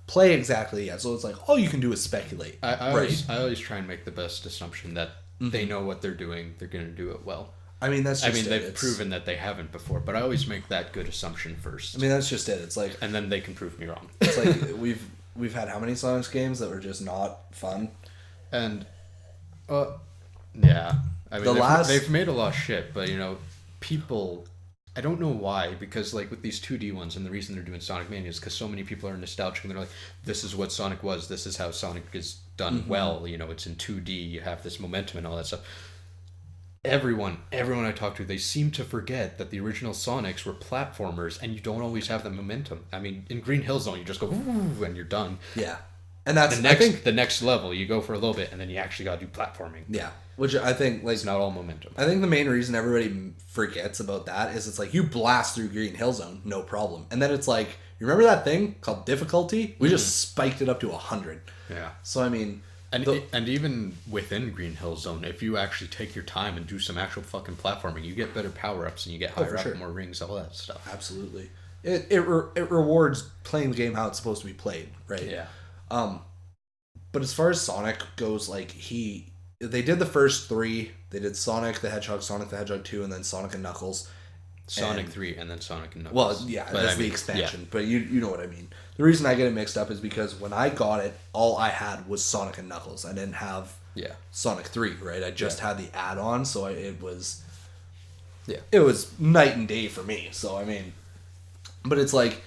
B: play exactly yet. So it's like, all you can do is speculate.
A: I always try and make the best assumption that they know what they're doing, they're going to do it well.
B: I mean, that's just
A: they've proven that they haven't before, but I always make that good assumption first.
B: I mean, that's just it. It's like...
A: And then they can prove me wrong.
B: It's like, we've had how many Sonic games that were just not fun?
A: And, yeah. I mean, they've made a lot of shit, but, people... I don't know why, because, like, with these 2D ones, and the reason they're doing Sonic Mania is because so many people are nostalgic, and they're like, this is what Sonic was, this is how Sonic is done well, it's in 2D, you have this momentum and all that stuff. Everyone I talk to, they seem to forget that the original Sonics were platformers, and you don't always have the momentum. I mean, in Green Hill Zone, you just go, ooh, and you're done.
B: Yeah. And that's...
A: the next level, you go for a little bit, and then you actually gotta do platforming.
B: Yeah. Which I think, like...
A: It's not all momentum.
B: I think the main reason everybody forgets about that is it's like, you blast through Green Hill Zone, no problem. And then it's like, you remember that thing called difficulty? We just spiked it up to 100.
A: Yeah.
B: So, I mean...
A: And even within Green Hill Zone, if you actually take your time and do some actual fucking platforming, you get better power-ups and you get higher up, more rings, all that stuff.
B: Absolutely. It rewards playing the game how it's supposed to be played, right?
A: Yeah.
B: But as far as Sonic goes, like, they did the first 3. They did Sonic the Hedgehog 2, and then Sonic and Knuckles.
A: Sonic 3 and then Sonic and Knuckles.
B: Well, yeah, that's the expansion. Yeah. But you know what I mean. The reason I get it mixed up is because when I got it, all I had was Sonic and Knuckles. I didn't have Sonic 3, right? I just had the add-on, so it was night and day for me. So, I mean... But it's like...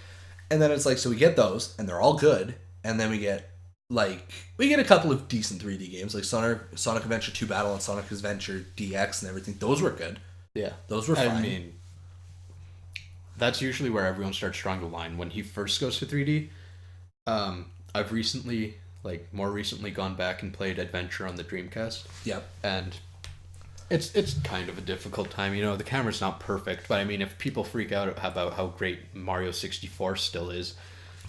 B: And then it's like, so we get those, and they're all good, and then we get a couple of decent 3D games, like Sonic Adventure 2 Battle and Sonic Adventure DX and everything. Those were good.
A: Yeah.
B: Those were fine.
A: I mean... That's usually where everyone starts drawing the line. When he first goes to 3D, I've more recently gone back and played Adventure on the Dreamcast.
B: Yep.
A: And it's kind of a difficult time. The camera's not perfect, but I mean, if people freak out about how great Mario 64 still is,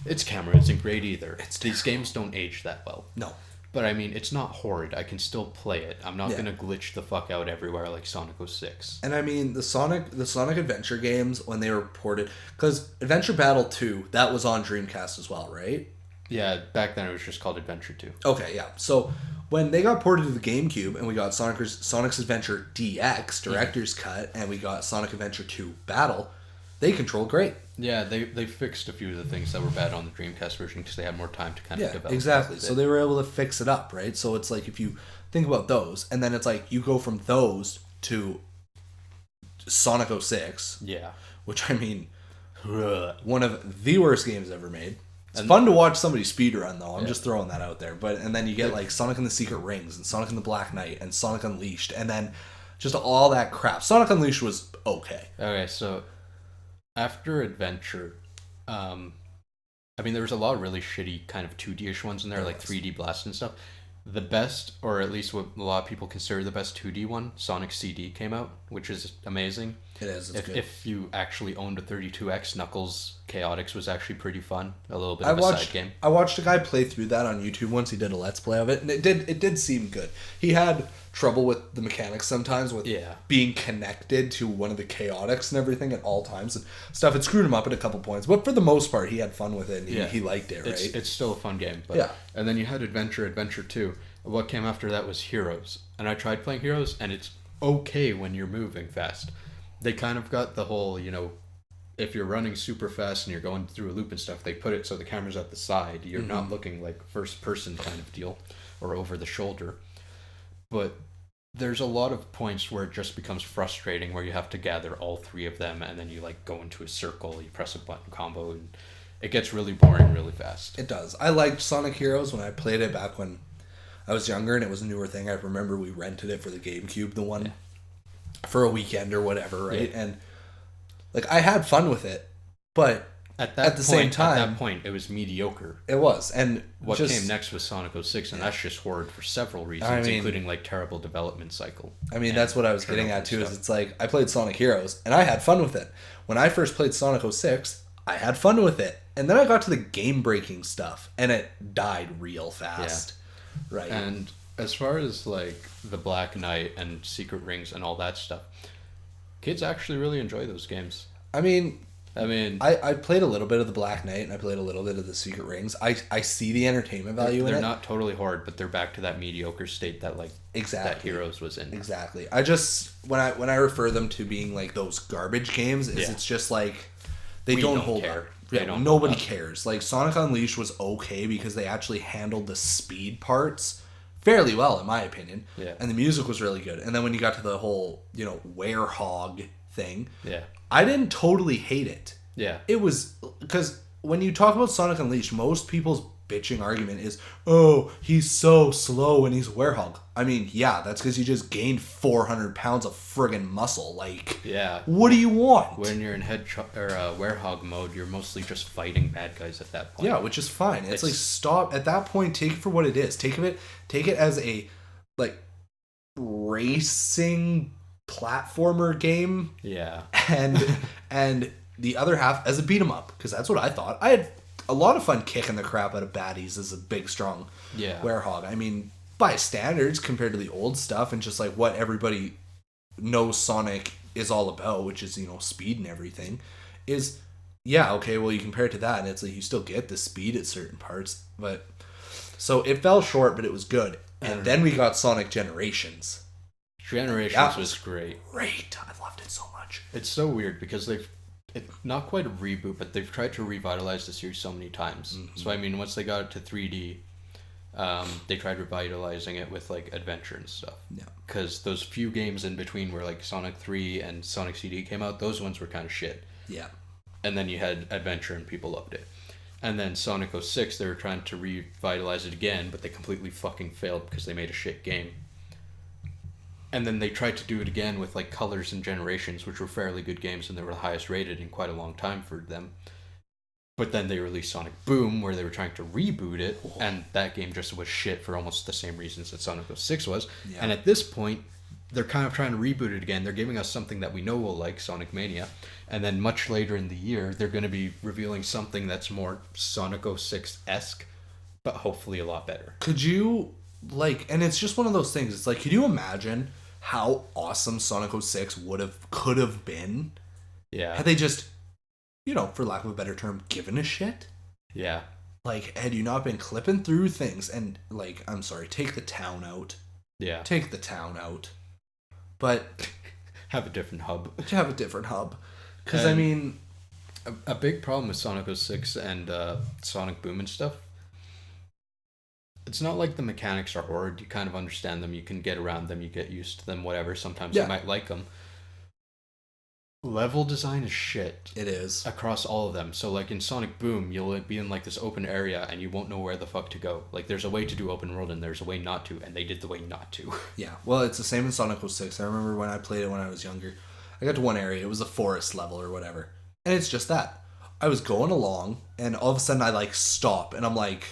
A: its camera isn't great either. These games don't age that well.
B: No.
A: But I mean, it's not horrid. I can still play it. I'm not
B: Yeah.
A: gonna glitch the fuck out everywhere like Sonic 06.
B: And I mean, the Sonic Adventure games, when they were ported, because Adventure Battle 2, that was on Dreamcast as well, right?
A: Yeah, back then it was just called Adventure 2.
B: Okay, yeah. So when they got ported to the GameCube and we got Sonic's Adventure DX, Director's Cut, and we got Sonic Adventure 2 Battle, they controlled great.
A: Yeah, they fixed a few of the things that were bad on the Dreamcast version because they had more time to kind of develop.
B: Exactly. So they were able to fix it up, right? So it's like if you think about those, and then it's like you go from those to Sonic 06,
A: Yeah.
B: which I mean, one of the worst games ever made. It's fun to watch somebody speedrun though. I'm just throwing that out there. And then you get like Sonic and the Secret Rings and Sonic and the Black Knight and Sonic Unleashed and then just all that crap. Sonic Unleashed was okay.
A: Okay, so after Adventure, I mean, there was a lot of really shitty kind of 2D-ish ones in there, like 3D Blast and stuff. The best, or at least what a lot of people consider the best 2D one, Sonic CD came out, which is amazing.
B: It is. It's good.
A: If you actually owned a 32X, Knuckles Chaotix was actually pretty fun. A little bit of a side game.
B: I watched a guy play through that on YouTube once. He did a Let's Play of it, and it did seem good. He had trouble with the mechanics sometimes with being connected to one of the Chaotix and everything at all times and stuff. It screwed him up at a couple points, but for the most part, he had fun with it, and he liked it, right?
A: It's still a fun game. But, and then you had Adventure 2. What came after that was Heroes. And I tried playing Heroes, and it's okay when you're moving fast. They kind of got the whole, if you're running super fast and you're going through a loop and stuff, they put it so the camera's at the side. You're not looking like first person kind of deal or over the shoulder. But there's a lot of points where it just becomes frustrating where you have to gather all three of them and then you like go into a circle, you press a button combo, and it gets really boring really fast.
B: It does. I liked Sonic Heroes when I played it back when I was younger and it was a newer thing. I remember we rented it for the GameCube, the one for a weekend or whatever, right?
A: Yeah.
B: And like I had fun with it, but at the same time,
A: at that point, it was mediocre.
B: It was, and
A: what came next was Sonic 06, and that's just horrid for several reasons, including like terrible development cycle.
B: I mean, that's what I was getting at too. Is it's like I played Sonic Heroes and I had fun with it. When I first played Sonic 06, I had fun with it, and then I got to the game breaking stuff, and it died real fast. Yeah. Right.
A: And as far as like the Black Knight and Secret Rings and all that stuff, kids actually really enjoy those games.
B: I mean,
A: I
B: played a little bit of the Black Knight and I played a little bit of the Secret Rings. I see the entertainment value in it.
A: They're not totally hard, but they're back to that mediocre state that like that Heroes was in.
B: Exactly. I just when I refer them to being like those garbage games, it's just like they don't hold
A: care.
B: up. Yeah, nobody cares. Like Sonic Unleashed was okay because they actually handled the speed parts fairly well, in my opinion.
A: Yeah.
B: And the music was really good. And then when you got to the whole, werehog thing,
A: yeah,
B: I didn't totally hate it.
A: Yeah.
B: It was because when you talk about Sonic Unleashed, most people's bitching argument is, oh, he's so slow when he's werehog. I mean, yeah, that's because you just gained 400 pounds of friggin' muscle. Like, what do you want?
A: When you're in werehog mode, you're mostly just fighting bad guys at that point.
B: Yeah, which is fine. It's like, stop at that point. Take it for what it is. Take it as a like racing platformer game.
A: Yeah,
B: and the other half as a beat 'em up, because that's what I thought. I had a lot of fun kicking the crap out of baddies as a big, strong werehog. I mean, by standards compared to the old stuff and just like what everybody knows Sonic is all about, which is, speed and everything, is, okay, well, you compare it to that and it's like you still get the speed at certain parts. But so it fell short, but it was good. And then we got Sonic Generations.
A: Generations was great.
B: Great. I loved it so much.
A: It's so weird because it's not quite a reboot, but they've tried to revitalize the series so many times. Mm-hmm. So I mean, once they got it to 3D, they tried revitalizing it with like adventure and stuff. Yeah. Because those few games in between where like Sonic 3 and Sonic CD came out, those ones were kind of shit.
B: Yeah.
A: And then you had adventure and people loved it. And then Sonic 06, they were trying to revitalize it again, but they completely fucking failed because they made a shit game. And then they tried to do it again with like Colors and Generations, which were fairly good games and they were the highest rated in quite a long time for them. But then they released Sonic Boom, where they were trying to reboot it, and that game just was shit for almost the same reasons that Sonic 06 was. Yeah. And at this point, they're kind of trying to reboot it again. They're giving us something that we know we'll like, Sonic Mania. And then much later in the year, they're going to be revealing something that's more Sonic 06-esque, but hopefully a lot better.
B: Could you like, and it's just one of those things. It's like, could you imagine how awesome Sonic 06 could have been
A: Yeah.
B: had they just, for lack of a better term, given a shit?
A: Yeah.
B: Like, had you not been clipping through things and, like, I'm sorry, take the town out.
A: Yeah.
B: Take the town out. But
A: Have a different hub.
B: have a different hub. Because, I mean...
A: A big problem with Sonic 06 and Sonic Boom and stuff, it's not like the mechanics are horrid. You kind of understand them. You can get around them. You get used to them, whatever. Sometimes you might like them. Level design is shit.
B: It is.
A: Across all of them. So, like, in Sonic Boom, you'll be in, like, this open area, and you won't know where the fuck to go. Like, there's a way to do open world, and there's a way not to, and they did the way not to.
B: Yeah. Well, it's the same in Sonic 06. I remember when I played it when I was younger. I got to one area. It was a forest level or whatever. And it's just that. I was going along, and all of a sudden I, like, stop, and I'm like...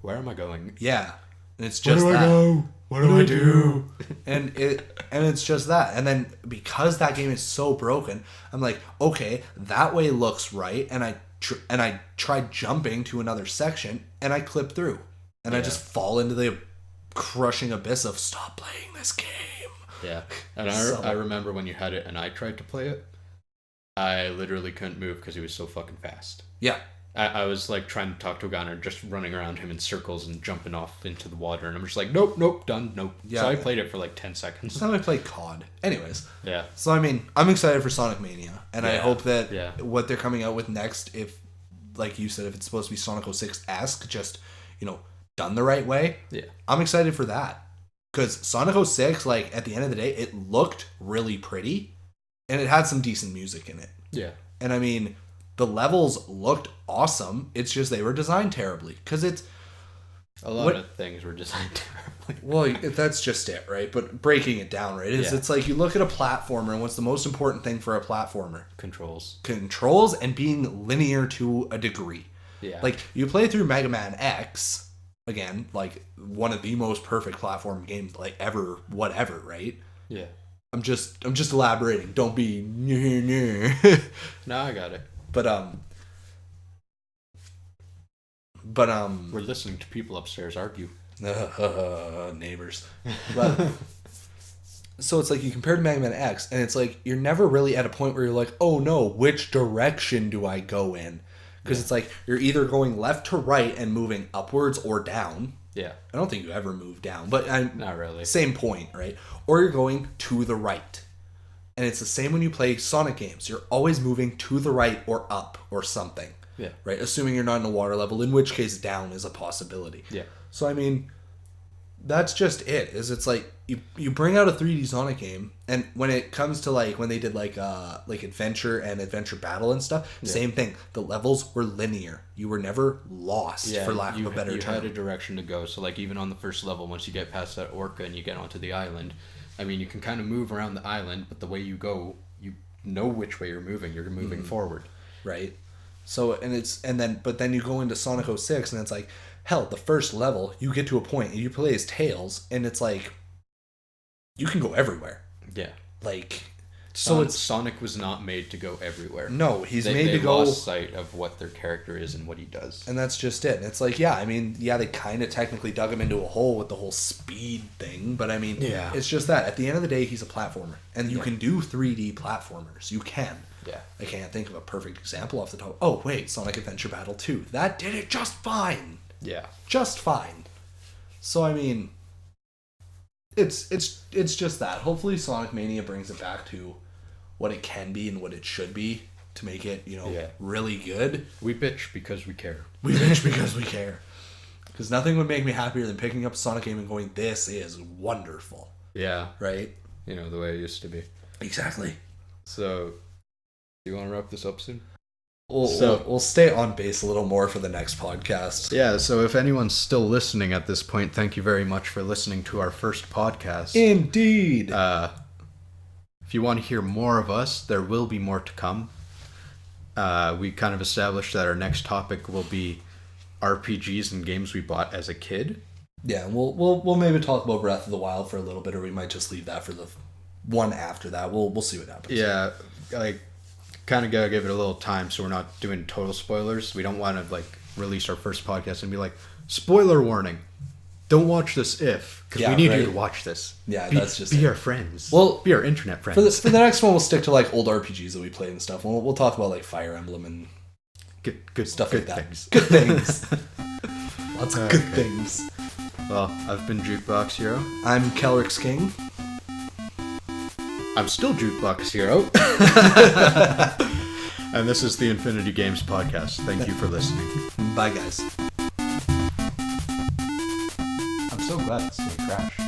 A: Where am I going?
B: Yeah. And it's just
A: Where do I go? What do I do?
B: And it's just that. And then because that game is so broken, I'm like, okay, that way looks right. And I tried jumping to another section, and I clip through. And I just fall into the crushing abyss of stop playing this game.
A: Yeah. And I remember when you had it and I tried to play it, I literally couldn't move because he was so fucking fast.
B: Yeah.
A: I was like trying to talk to a guy and just running around him in circles and jumping off into the water, and I'm just like, nope, done, nope. Yeah, so I played it for like 10 seconds.
B: That's how I played COD. Anyways.
A: Yeah.
B: So, I mean, I'm excited for Sonic Mania, and I hope that what they're coming out with next, if, like you said, if it's supposed to be Sonic 06-esque, just, done the right way, I'm excited for that. Because Sonic 06, like, at the end of the day, it looked really pretty, and it had some decent music in it.
A: Yeah.
B: And I mean... The levels looked awesome. It's just they were designed terribly. Because it's...
A: A lot of things were designed terribly.
B: Well, that's just it, right? But breaking it down, right? It's like you look at a platformer, and what's the most important thing for a platformer?
A: Controls.
B: Controls and being linear to a degree.
A: Yeah. Like,
B: you play through Mega Man X, again, like, one of the most perfect platform games, like, ever, whatever, right?
A: Yeah.
B: I'm just elaborating. Don't be...
A: No, I got it.
B: But
A: we're listening to people upstairs argue.
B: Neighbors. But so it's like you compare to Mega Man X, and it's like you're never really at a point where you're like, oh no, which direction do I go in? Because it's like you're either going left to right and moving upwards or down.
A: Yeah.
B: I don't think you ever move down, but
A: not really.
B: Same point, right? Or you're going to the right. And it's the same when you play Sonic games. You're always moving to the right or up or something.
A: Yeah.
B: Right? Assuming you're not in a water level, in which case down is a possibility.
A: Yeah.
B: So, I mean, that's just it. It's like you bring out a 3D Sonic game, and when it comes to like when they did like Adventure and Adventure Battle and stuff, same thing. The levels were linear. You were never lost, for lack of a better term.
A: You had a direction to go. So like even on the first level, once you get past that orca and you get onto the island, I mean, you can kind of move around the island, but the way you go, you know which way you're moving. You're moving forward.
B: Right. So, but then you go into Sonic 06, and it's like, hell, the first level, you get to a point, and you play as Tails, and it's like, you can go everywhere.
A: Yeah.
B: Like,
A: Sonic was not made to go everywhere.
B: No, they
A: lost sight of what their character is and what he does.
B: And that's just it. It's like, I mean, they kind of technically dug him into a hole with the whole speed thing, but I mean, it's just that. At the end of the day, he's a platformer, and you can do 3D platformers. You can.
A: Yeah.
B: I can't think of a perfect example off the top. Oh, wait, Sonic Adventure Battle 2. That did it just fine.
A: Yeah.
B: Just fine. So, I mean, it's just that. Hopefully Sonic Mania brings it back to what it can be and what it should be to make it, really good.
A: We bitch because we care.
B: We bitch because we care. Because nothing would make me happier than picking up a Sonic game and going, this is wonderful.
A: Yeah.
B: Right?
A: The way it used to be.
B: Exactly.
A: So, do you want to wrap this up soon?
B: We'll stay on base a little more for the next podcast.
A: Yeah, so if anyone's still listening at this point, thank you very much for listening to our first podcast.
B: Indeed.
A: If you want to hear more of us, there will be more to come. We kind of established that our next topic will be RPGs and games we bought as a kid.
B: Yeah, we'll maybe talk about Breath of the Wild for a little bit, or we might just leave that for the one after that. We'll see what happens.
A: Yeah, like, kind of gotta give it a little time so we're not doing total spoilers. We don't want to, like, release our first podcast and be like, spoiler warning. don't watch this because
B: Yeah,
A: we need you
B: right.
A: to watch this.
B: Yeah,
A: be,
B: that's just
A: be
B: it.
A: our friends.
B: Well,
A: be our internet friends.
B: For the next one, we'll stick to like old RPGs that we played and stuff. We'll talk about like Fire Emblem and
A: good
B: stuff
A: good
B: like that.
A: things.
B: Good things. Lots of good things.
A: Well, I've been Jukebox Hero.
B: I'm KelryxsKing.
A: I'm still Jukebox Hero. And this is the Infinity Games Podcast. Thank you for listening.
B: Bye, guys.
A: I'm so glad it's going to crash.